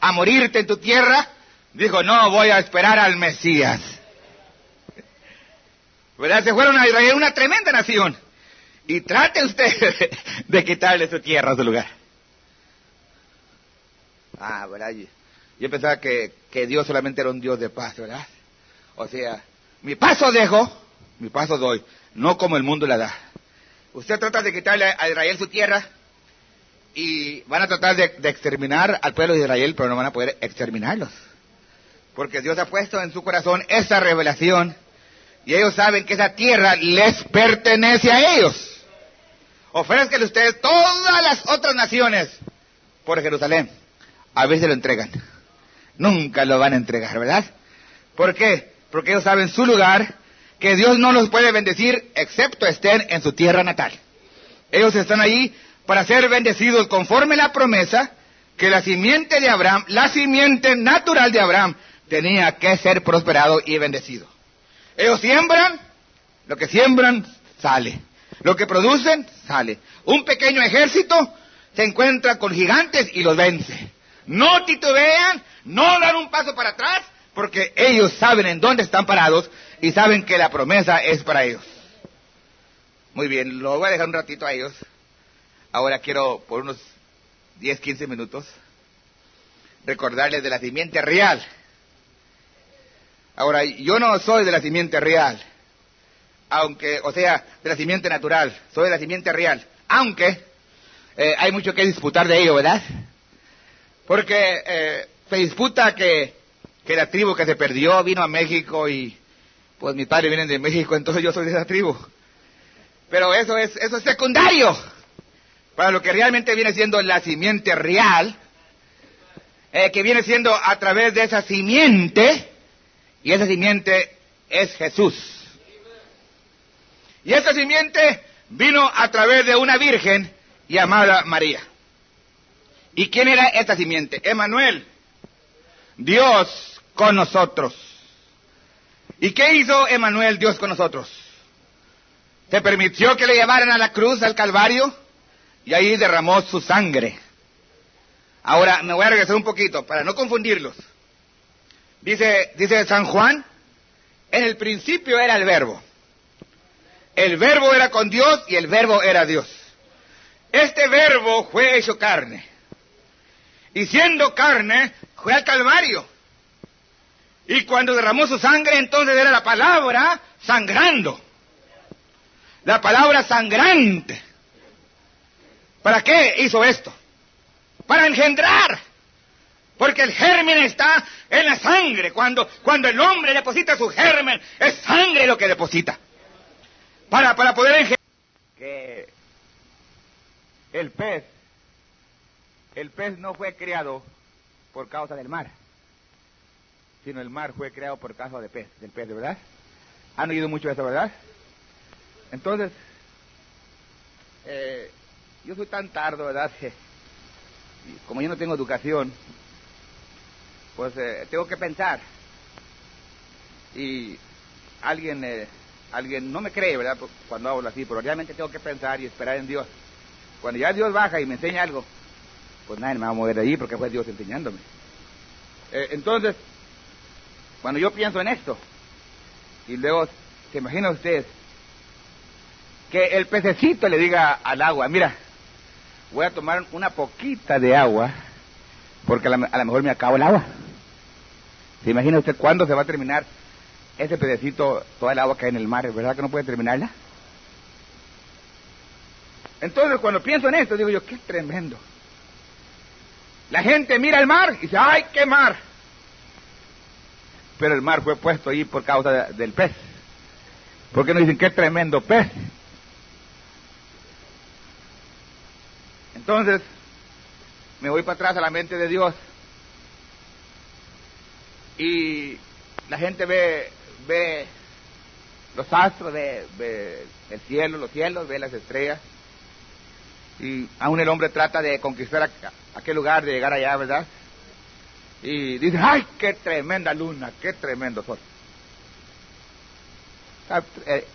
¿A morirte en tu tierra? Dijo, no, voy a esperar al Mesías. ¿Verdad? Se fueron a Israel, una tremenda nación. Y trate usted de quitarle su tierra a su lugar. ¿Verdad? Yo pensaba que Dios solamente era un Dios de paz, ¿verdad? O sea, mi paso dejo, mi paso doy, no como el mundo la da. Usted trata de quitarle a Israel su tierra y van a tratar de exterminar al pueblo de Israel, pero no van a poder exterminarlos. Porque Dios ha puesto en su corazón esa revelación y ellos saben que esa tierra les pertenece a ellos. Ofrézcanle ustedes todas las otras naciones por Jerusalén. A veces lo entregan. Nunca lo van a entregar, ¿verdad? ¿Por qué? Porque ellos saben su lugar, que Dios no los puede bendecir excepto estén en su tierra natal. Ellos están ahí para ser bendecidos conforme la promesa que la simiente de Abraham, la simiente natural de Abraham, tenía que ser prosperado y bendecido. Ellos siembran, lo que siembran sale. Lo que producen, sale. Un pequeño ejército se encuentra con gigantes y los vence. No titubean, no dan un paso para atrás, porque ellos saben en dónde están parados y saben que la promesa es para ellos. Muy bien, lo voy a dejar un ratito a ellos. Ahora quiero, por unos 10, 15 minutos, recordarles de la simiente real. Ahora, yo no soy de la simiente real. Aunque, o sea, de la simiente natural, soy de la simiente real, aunque hay mucho que disputar de ello, ¿verdad? Porque se disputa que la tribu que se perdió vino a México y pues mis padres vienen de México, entonces yo soy de esa tribu. Pero eso es secundario para lo que realmente viene siendo la simiente real, que viene siendo a través de esa simiente, y esa simiente es Jesús. Y esta simiente vino a través de una virgen llamada María. ¿Y quién era esta simiente? Emmanuel, Dios con nosotros. ¿Y qué hizo Emmanuel, Dios con nosotros? Se permitió que le llevaran a la cruz, al Calvario, y ahí derramó su sangre. Ahora me voy a regresar un poquito para no confundirlos. Dice San Juan, en el principio era el Verbo. El Verbo era con Dios y el Verbo era Dios. Este Verbo fue hecho carne. Y siendo carne, fue al Calvario. Y cuando derramó su sangre, entonces era la palabra sangrando. La palabra sangrante. ¿Para qué hizo esto? Para engendrar. Porque el germen está en la sangre. Cuando el hombre deposita su germen, es sangre lo que deposita. Para poder engendrar. Que el pez no fue creado por causa del mar, sino el mar fue creado por causa del pez, ¿de verdad? ¿Han oído mucho de eso, verdad? Entonces, yo soy tan tardo, ¿verdad? Que como yo no tengo educación, pues tengo que pensar. Y alguien no me cree, ¿verdad? Cuando hablo así, pero realmente tengo que pensar y esperar en Dios. Cuando ya Dios baja y me enseña algo, pues nadie me va a mover de ahí porque fue Dios enseñándome. Entonces, cuando yo pienso en esto, y luego se imagina usted que el pececito le diga al agua, mira, voy a tomar una poquita de agua porque a lo mejor me acabo el agua. ¿Se imagina usted cuándo se va a terminar ese pececito, toda el agua que hay en el mar? ¿Es verdad que no puede terminarla? Entonces, cuando pienso en esto, digo yo, qué tremendo. La gente mira el mar y dice, ¡ay, qué mar! Pero el mar fue puesto ahí por causa del pez. ¿Por qué no dicen qué tremendo pez? Entonces, me voy para atrás a la mente de Dios. Y la gente ve los astros, ve el cielo, los cielos, ve las estrellas. Y aún el hombre trata de conquistar aquel lugar, de llegar allá, ¿verdad? Y dice, ¡ay, qué tremenda luna, qué tremendo sol!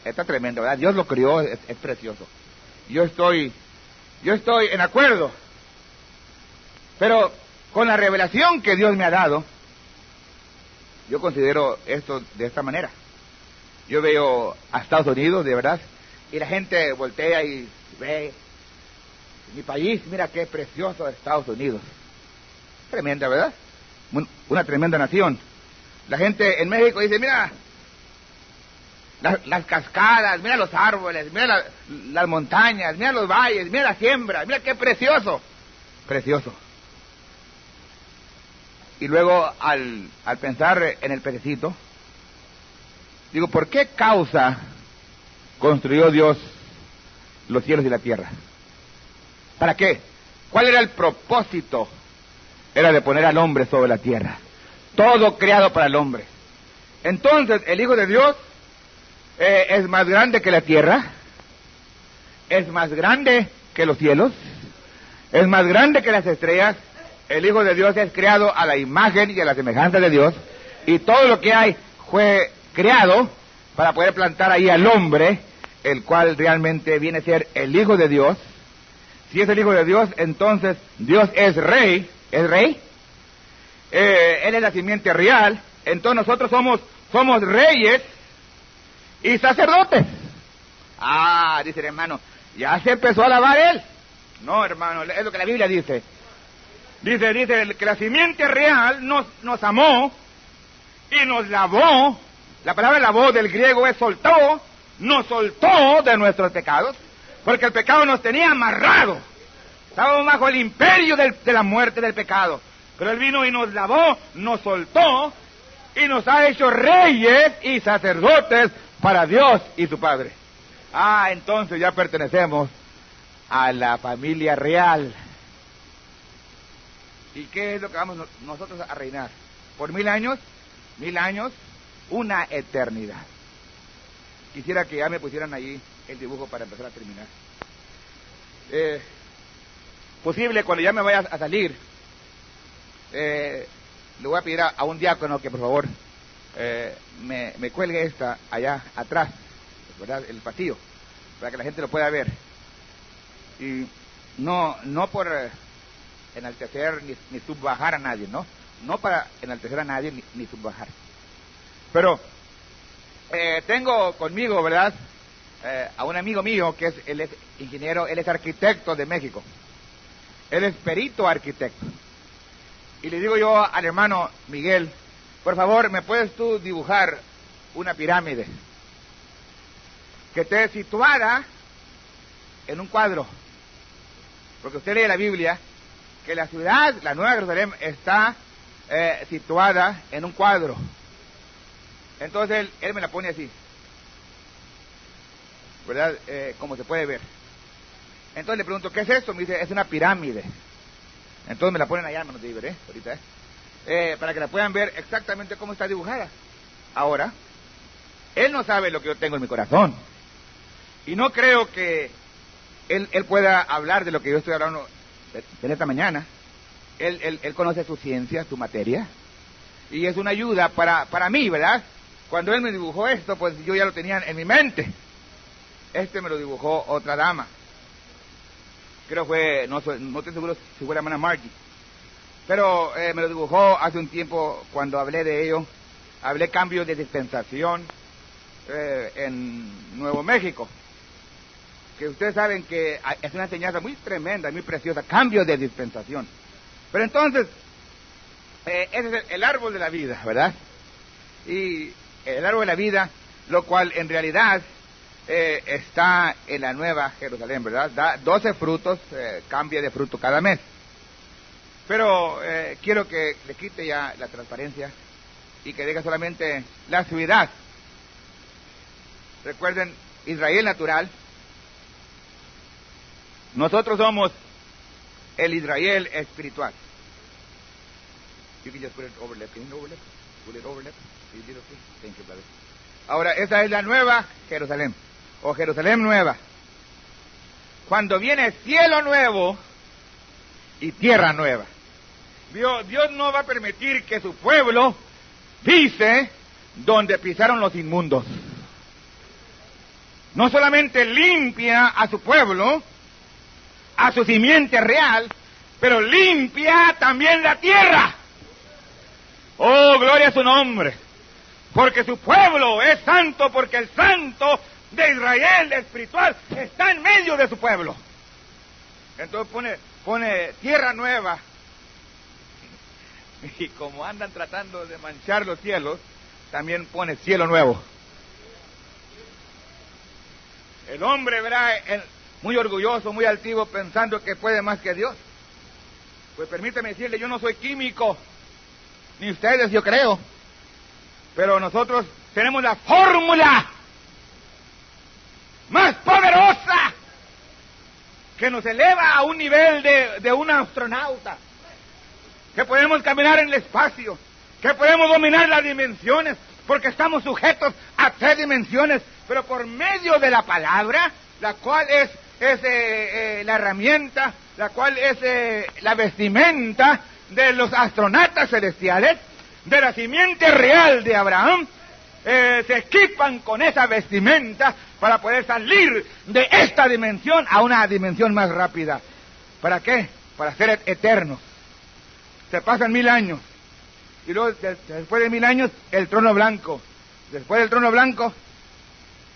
Está tremendo, ¿verdad? Dios lo crió, es precioso. Yo estoy en acuerdo. Pero con la revelación que Dios me ha dado, yo considero esto de esta manera. Yo veo a Estados Unidos, de verdad, y la gente voltea y ve mi país, mira qué precioso Estados Unidos. Tremenda, ¿verdad? Una tremenda nación. La gente en México dice, mira las cascadas, mira los árboles, mira las montañas, mira los valles, mira la siembra, mira qué precioso. Precioso. Y luego al pensar en el pececito, digo, ¿por qué causa construyó Dios los cielos y la tierra? ¿Para qué? ¿Cuál era el propósito? Era de poner al hombre sobre la tierra. Todo creado para el hombre. Entonces, el Hijo de Dios es más grande que la tierra, es más grande que los cielos, es más grande que las estrellas. El Hijo de Dios es creado a la imagen y a la semejanza de Dios, y todo lo que hay fue creado para poder plantar ahí al hombre, el cual realmente viene a ser el Hijo de Dios. Si es el Hijo de Dios, entonces Dios es rey. ¿Es rey? Él es la simiente real. Entonces nosotros somos reyes y sacerdotes. Ah, dice el hermano, ya se empezó a alabar él. No, hermano, es lo que la Biblia dice. Dice que la simiente real nos amó y nos lavó. La palabra lavó del griego es soltó. Nos soltó de nuestros pecados, porque el pecado nos tenía amarrado. Estábamos bajo el imperio de la muerte del pecado. Pero Él vino y nos lavó, nos soltó y nos ha hecho reyes y sacerdotes para Dios y su Padre. Ah, entonces ya pertenecemos a la familia real. ¿Y qué es lo que vamos nosotros a reinar? ¿Por 1000 años? 1000 años, una eternidad. Quisiera que ya me pusieran ahí el dibujo para empezar a terminar. Posible, cuando ya me vaya a salir, le voy a pedir a un diácono que por favor me cuelgue esta allá atrás, ¿verdad? El pasillo, para que la gente lo pueda ver. Y no por enaltecer ni subbajar a nadie, no para enaltecer a nadie ni subbajar. Pero tengo conmigo, ¿verdad? A un amigo mío que él es ingeniero, él es arquitecto de México. Él es perito arquitecto. Y le digo yo al hermano Miguel, por favor, ¿me puedes tú dibujar una pirámide que esté situada en un cuadro? Porque usted lee la Biblia que la ciudad, la Nueva Jerusalén, está situada en un cuadro. Entonces él me la pone así, ¿verdad? Como se puede ver. Entonces le pregunto, ¿qué es esto? Me dice, es una pirámide. Entonces me la ponen allá, hermanos, de ver, ahorita, para que la puedan ver exactamente cómo está dibujada. Ahora, él no sabe lo que yo tengo en mi corazón. Y no creo que él pueda hablar de lo que yo estoy hablando en esta mañana. Él conoce su ciencia, su materia, y es una ayuda para mí, ¿verdad? Cuando él me dibujó esto, pues yo ya lo tenía en mi mente. Me lo dibujó otra dama. Creo fue, no estoy seguro si fue la hermana Margie. Pero me lo dibujó hace un tiempo cuando hablé de ello. Hablé cambio de dispensación en Nuevo México. Que ustedes saben que es una enseñanza muy tremenda, muy preciosa, cambio de dispensación. Pero entonces, ese es el árbol de la vida, ¿verdad? Y el árbol de la vida, lo cual en realidad está en la Nueva Jerusalén, ¿verdad? Da 12 frutos, cambia de fruto cada mes. Pero quiero que le quite ya la transparencia y que diga solamente la ciudad. Recuerden, Israel natural. Nosotros somos el Israel espiritual. You can just put it overlap. Can you overlap? Put it overlap. You did okay. Thank you, brother. Ahora, esa es la Nueva Jerusalén, o Jerusalén nueva. Cuando viene cielo nuevo y tierra nueva. Dios no va a permitir que su pueblo pise donde pisaron los inmundos. No solamente limpia a su pueblo, a su simiente real, pero limpia también la tierra. Oh, gloria a su nombre. Porque su pueblo es santo, porque el santo de Israel espiritual está en medio de su pueblo. Entonces pone tierra nueva. Y como andan tratando de manchar los cielos, también pone cielo nuevo. El hombre, verá, muy orgulloso, muy altivo, pensando que puede más que Dios. Pues permítame decirle, yo no soy químico, ni ustedes, yo creo. Pero nosotros tenemos la fórmula más poderosa que nos eleva a un nivel de un astronauta. Que podemos caminar en el espacio, que podemos dominar las dimensiones, porque estamos sujetos a 3 dimensiones, pero por medio de la palabra, la cual es la herramienta, la cual es la vestimenta de los astronautas celestiales, de la simiente real de Abraham, se equipan con esa vestimenta para poder salir de esta dimensión a una dimensión más rápida. ¿Para qué? Para ser eternos. Se pasan 1000 años. Y luego, después de 1000 años, el trono blanco. Después del trono blanco,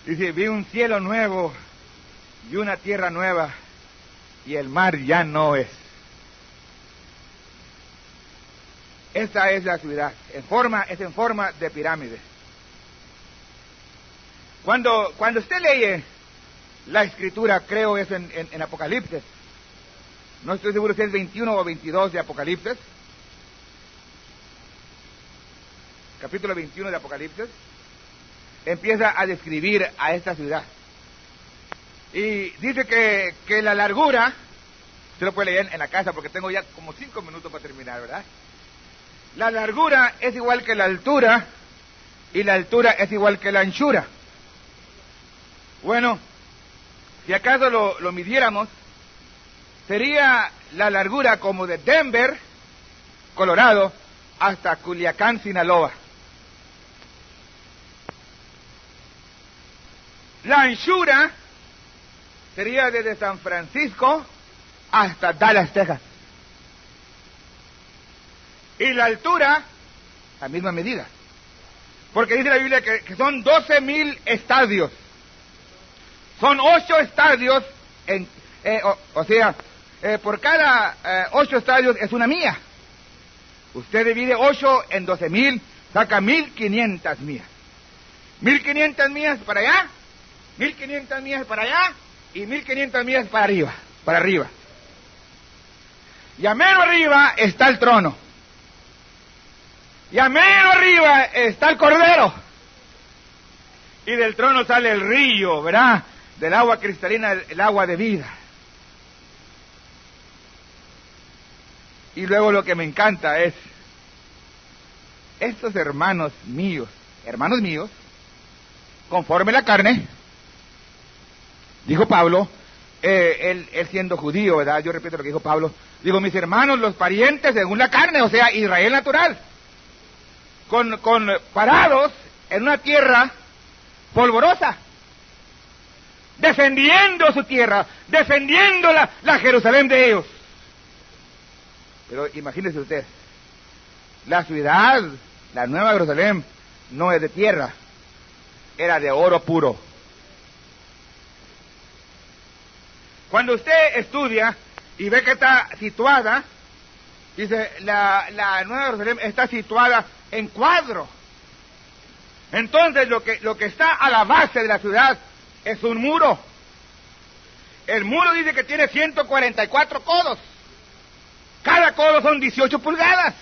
dice, vi un cielo nuevo y una tierra nueva, y el mar ya no es. Esa es la ciudad. Es en forma de pirámide. Cuando usted lee la escritura, creo es en Apocalipsis. No estoy seguro si es 21 o 22 de Apocalipsis. Capítulo 21 de Apocalipsis, empieza a describir a esta ciudad. Y dice que la largura, usted lo puede leer en la casa porque tengo ya como 5 minutos para terminar, ¿verdad? La largura es igual que la altura, y la altura es igual que la anchura. Bueno, si acaso lo midiéramos, sería la largura como de Denver, Colorado, hasta Culiacán, Sinaloa. La anchura sería desde San Francisco hasta Dallas, Texas. Y la altura, la misma medida. Porque dice la Biblia que son 12,000 estadios. Son 8 estadios, por cada 8 estadios es una milla. Usted divide 8 en 12,000, saca 1,500 millas. 1,500 millas para allá, 1,500 millas para allá, y 1,500 millas para arriba. Y a menos arriba está el trono. Y a menos arriba está el cordero. Y del trono sale el río, ¿verdad? Del agua cristalina, el agua de vida. Y luego lo que me encanta es, estos hermanos míos, conforme la carne, dijo Pablo, él siendo judío, ¿verdad? Yo repito lo que dijo Pablo, digo, mis hermanos, los parientes según la carne, o sea, Israel natural, parados en una tierra polvorosa, defendiendo su tierra, defendiendo la Jerusalén de ellos. Pero imagínese usted, la ciudad, la Nueva Jerusalén, no es de tierra, era de oro puro. Cuando usted estudia y ve que está situada, dice, la Nueva Jerusalén está situada en cuadro. Entonces lo que está a la base de la ciudad es un muro. El muro dice que tiene 144 codos. Cada codo son 18 pulgadas.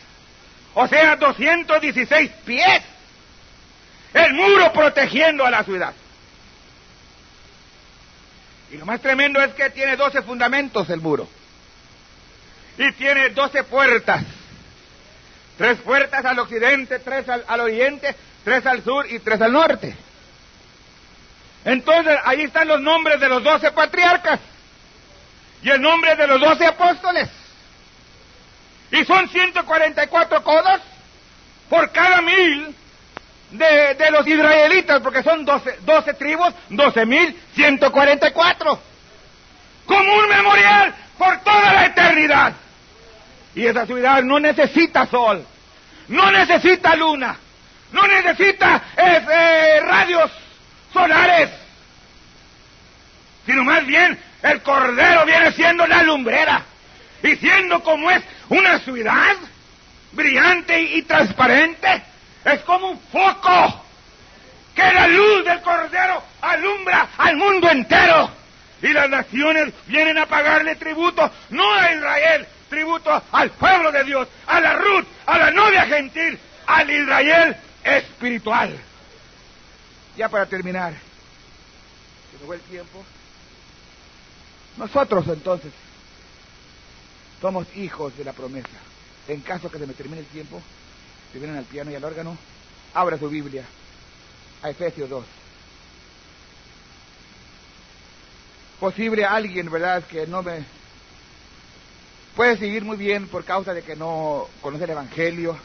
O sea, 216 pies. El muro protegiendo a la ciudad. Y lo más tremendo es que tiene 12 fundamentos el muro. Y tiene 12 puertas. 3 puertas al occidente, 3 al oriente, 3 al sur y 3 al norte. Entonces, ahí están los nombres de los 12 patriarcas. Y el nombre de los 12 apóstoles. Y son 144 codos por cada 1000 de los israelitas, porque son 12 tribus, 12.144. Como un memorial por toda la eternidad. Y esa ciudad no necesita sol, no necesita luna, no necesita radios solares, sino más bien el Cordero viene siendo la lumbrera, y siendo como es una ciudad brillante y transparente, es como un foco que la luz del Cordero alumbra al mundo entero, y las naciones vienen a pagarle tributo, no a Israel, tributo al pueblo de Dios, a la Ruth, a la novia gentil, al Israel espiritual. Ya para terminar, se me fue el tiempo. Nosotros entonces somos hijos de la promesa. En caso que se me termine el tiempo, si vienen al piano y al órgano, abra su Biblia a Efesios 2. Posible alguien, ¿verdad?, que no me puede seguir muy bien por causa de que no conoce el Evangelio.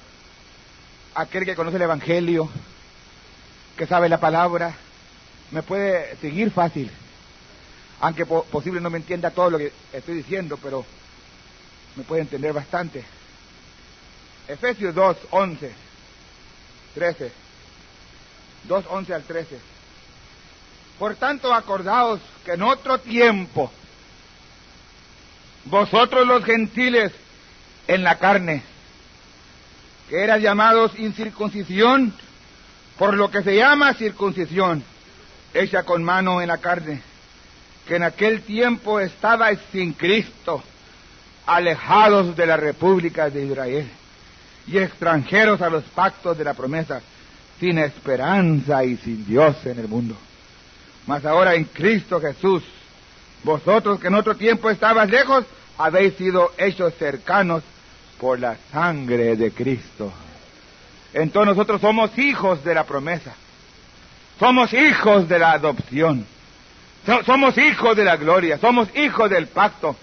Aquel que conoce el Evangelio, que sabe la palabra, me puede seguir fácil, aunque posible no me entienda todo lo que estoy diciendo, pero me puede entender bastante. Efesios 2, 11, 13, 2, 11 al 13. Por tanto, acordaos que en otro tiempo, vosotros los gentiles en la carne, que eran llamados incircuncisión, por lo que se llama circuncisión, hecha con mano en la carne, que en aquel tiempo estabais sin Cristo, alejados de la república de Israel, y extranjeros a los pactos de la promesa, sin esperanza y sin Dios en el mundo. Mas ahora en Cristo Jesús, vosotros que en otro tiempo estabais lejos, habéis sido hechos cercanos por la sangre de Cristo. Entonces nosotros somos hijos de la promesa, somos hijos de la adopción, somos hijos de la gloria, somos hijos del pacto,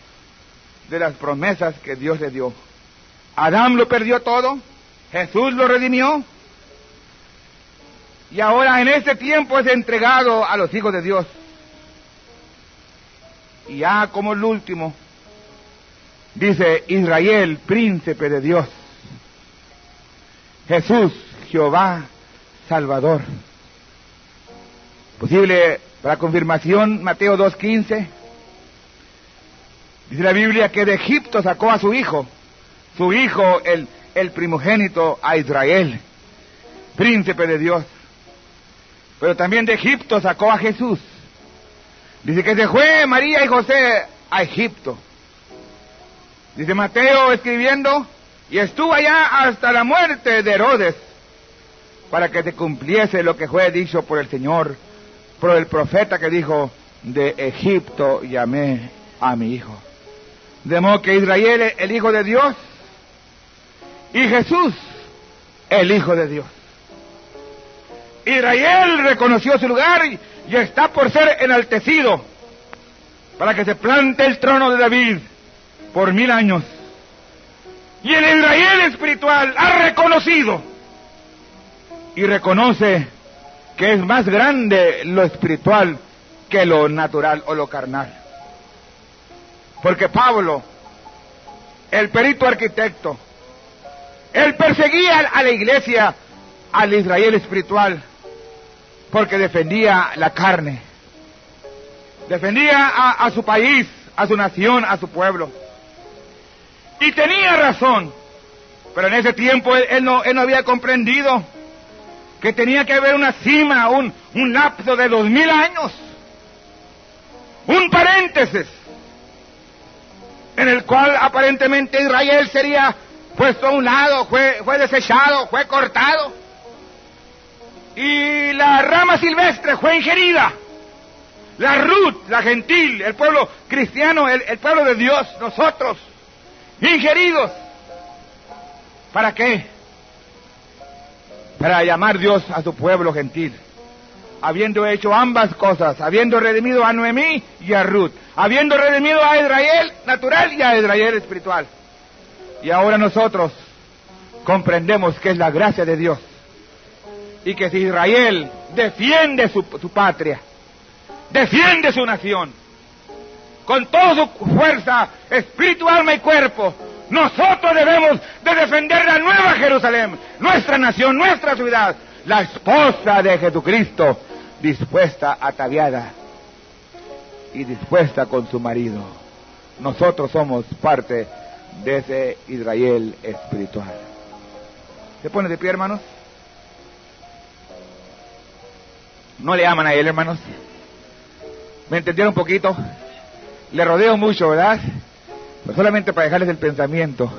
de las promesas que Dios le dio. Adán lo perdió todo, Jesús lo redimió, y ahora en este tiempo es entregado a los hijos de Dios. Y ya como el último, dice Israel, príncipe de Dios, Jesús, Jehová, Salvador. Posible para confirmación, Mateo 2:15. Dice la Biblia que de Egipto sacó a su hijo el primogénito, a Israel, príncipe de Dios. Pero también de Egipto sacó a Jesús. Dice que se fue María y José a Egipto. Dice Mateo escribiendo, y estuvo allá hasta la muerte de Herodes, para que se cumpliese lo que fue dicho por el Señor, por el profeta que dijo, de Egipto llamé a mi hijo. De modo que Israel, el hijo de Dios, y Jesús, el hijo de Dios. Israel reconoció su lugar y está por ser enaltecido para que se plante el trono de David por 1000 años. Y el Israel espiritual ha reconocido y reconoce que es más grande lo espiritual que lo natural o lo carnal. Porque Pablo, el perito arquitecto, él perseguía a la iglesia, al Israel espiritual, porque defendía la carne, defendía a su país, a su nación, a su pueblo. Y tenía razón, pero en ese tiempo él no había comprendido que tenía que haber una cima, un lapso de 2000 años un paréntesis en el cual aparentemente Israel sería puesto a un lado, fue desechado, fue cortado, y la rama silvestre fue ingerida. La Ruth, la gentil, el pueblo cristiano, el pueblo de Dios, nosotros, ingeridos. ¿Para qué? Para llamar Dios a su pueblo gentil, habiendo hecho ambas cosas, habiendo redimido a Noemí y a Ruth, habiendo redimido a Israel natural y a Israel espiritual. Y ahora nosotros comprendemos que es la gracia de Dios, y que si Israel defiende su patria, defiende su nación, con toda su fuerza, espíritu, alma y cuerpo, nosotros debemos de defender la nueva Jerusalén, nuestra nación, nuestra ciudad, la esposa de Jesucristo, dispuesta, ataviada y dispuesta con su marido. Nosotros somos parte de ese Israel espiritual. ¿Se pone de pie, hermanos? ¿No le aman a él, hermanos? ¿Me entendieron un poquito? Le rodeo mucho, ¿verdad? Pues solamente para dejarles el pensamiento.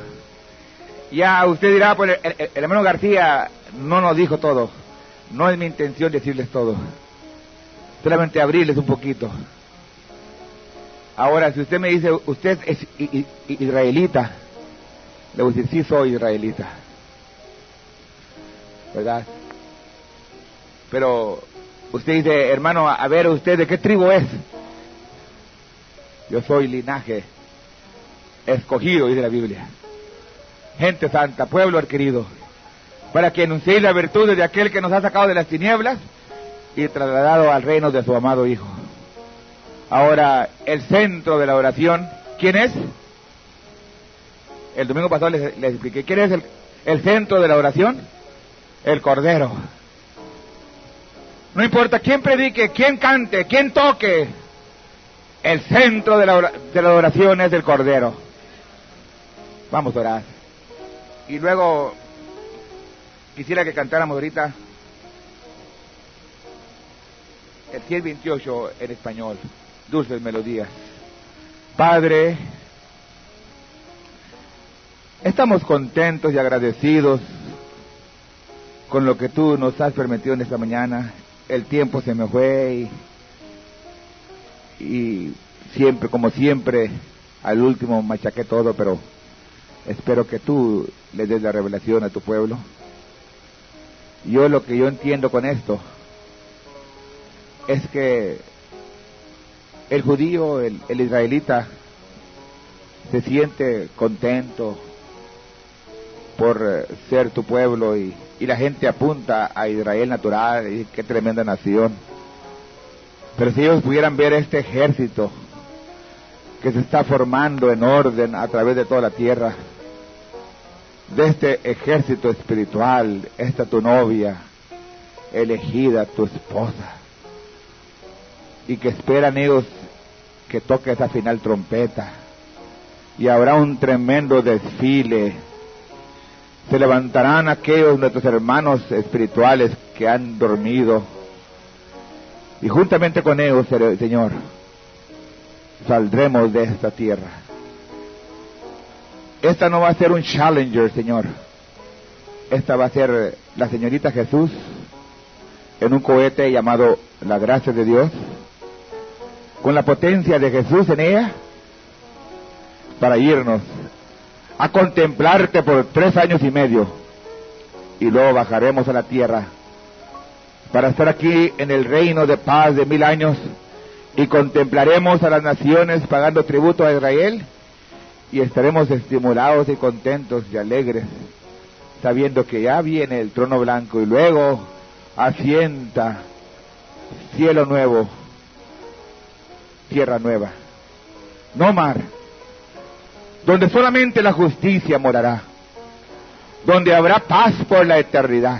Ya usted dirá, pues el hermano García no nos dijo todo. No es mi intención decirles todo, solamente abrirles un poquito. Ahora, si usted me dice, usted es israelita, le voy a decir, sí soy israelita, ¿verdad? Pero usted dice, hermano, a ver, ¿usted de qué tribu es? Yo soy linaje escogido, dice la Biblia, gente santa, pueblo adquirido, para que anunciéis las virtudes de aquel que nos ha sacado de las tinieblas y trasladado al reino de su amado Hijo. Ahora, el centro de la oración, ¿quién es? El domingo pasado les expliqué, ¿quién es el centro de la oración? El Cordero. No importa quién predique, quién cante, quién toque, el centro de la oración es el Cordero. Vamos a orar. Y luego quisiera que cantáramos ahorita el 128 en español, Dulces Melodías. Padre, estamos contentos y agradecidos con lo que tú nos has permitido en esta mañana. El tiempo se me fue y siempre, como siempre, al último machaqué todo, pero espero que tú le des la revelación a tu pueblo. Lo que yo entiendo con esto es que el judío, el israelita, se siente contento por ser tu pueblo y la gente apunta a Israel natural, y qué tremenda nación. Pero si ellos pudieran ver este ejército que se está formando en orden a través de toda la tierra, de este ejército espiritual, esta tu novia elegida, tu esposa, y que esperan ellos que toque esa final trompeta, y habrá un tremendo desfile. Se levantarán aquellos nuestros hermanos espirituales que han dormido, y juntamente con ellos, Señor, saldremos de esta tierra. Esta no va a ser un Challenger, Señor. Esta va a ser la señorita Jesús en un cohete llamado la gracia de Dios, con la potencia de Jesús en ella, para irnos a contemplarte por 3 años y medio, y luego bajaremos a la tierra para estar aquí en el reino de paz de 1000 años, y contemplaremos a las naciones pagando tributo a Israel, y estaremos estimulados y contentos y alegres, sabiendo que ya viene el trono blanco, y luego asienta cielo nuevo, tierra nueva, no mar, donde solamente la justicia morará, donde habrá paz por la eternidad,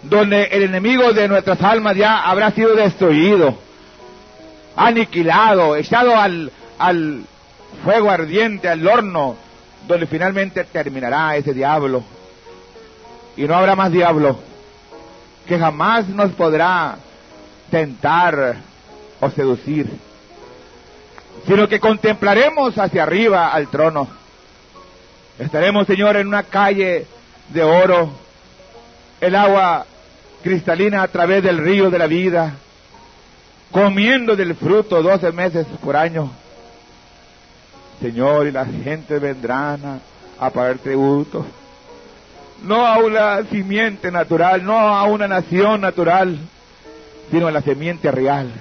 donde el enemigo de nuestras almas ya habrá sido destruido, aniquilado, echado al fuego ardiente, al horno, donde finalmente terminará ese diablo, y no habrá más diablo que jamás nos podrá tentar o seducir, sino que contemplaremos hacia arriba al trono. Estaremos, Señor, en una calle de oro, el agua cristalina a través del río de la vida, comiendo del fruto 12 meses por año. Señor, y la gente vendrán a pagar tributo, no a una simiente natural, no a una nación natural, sino a la simiente real.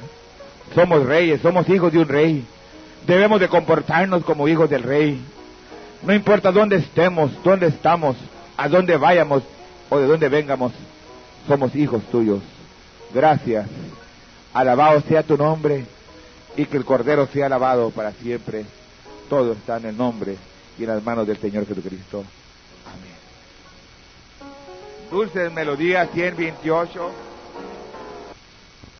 Somos reyes, somos hijos de un rey. Debemos de comportarnos como hijos del rey. No importa dónde estemos, dónde estamos, a dónde vayamos o de dónde vengamos, somos hijos tuyos. Gracias. Alabado sea tu nombre y que el Cordero sea alabado para siempre. Todo está en el nombre y en las manos del Señor Jesucristo. Amén. Dulces Melodías 128.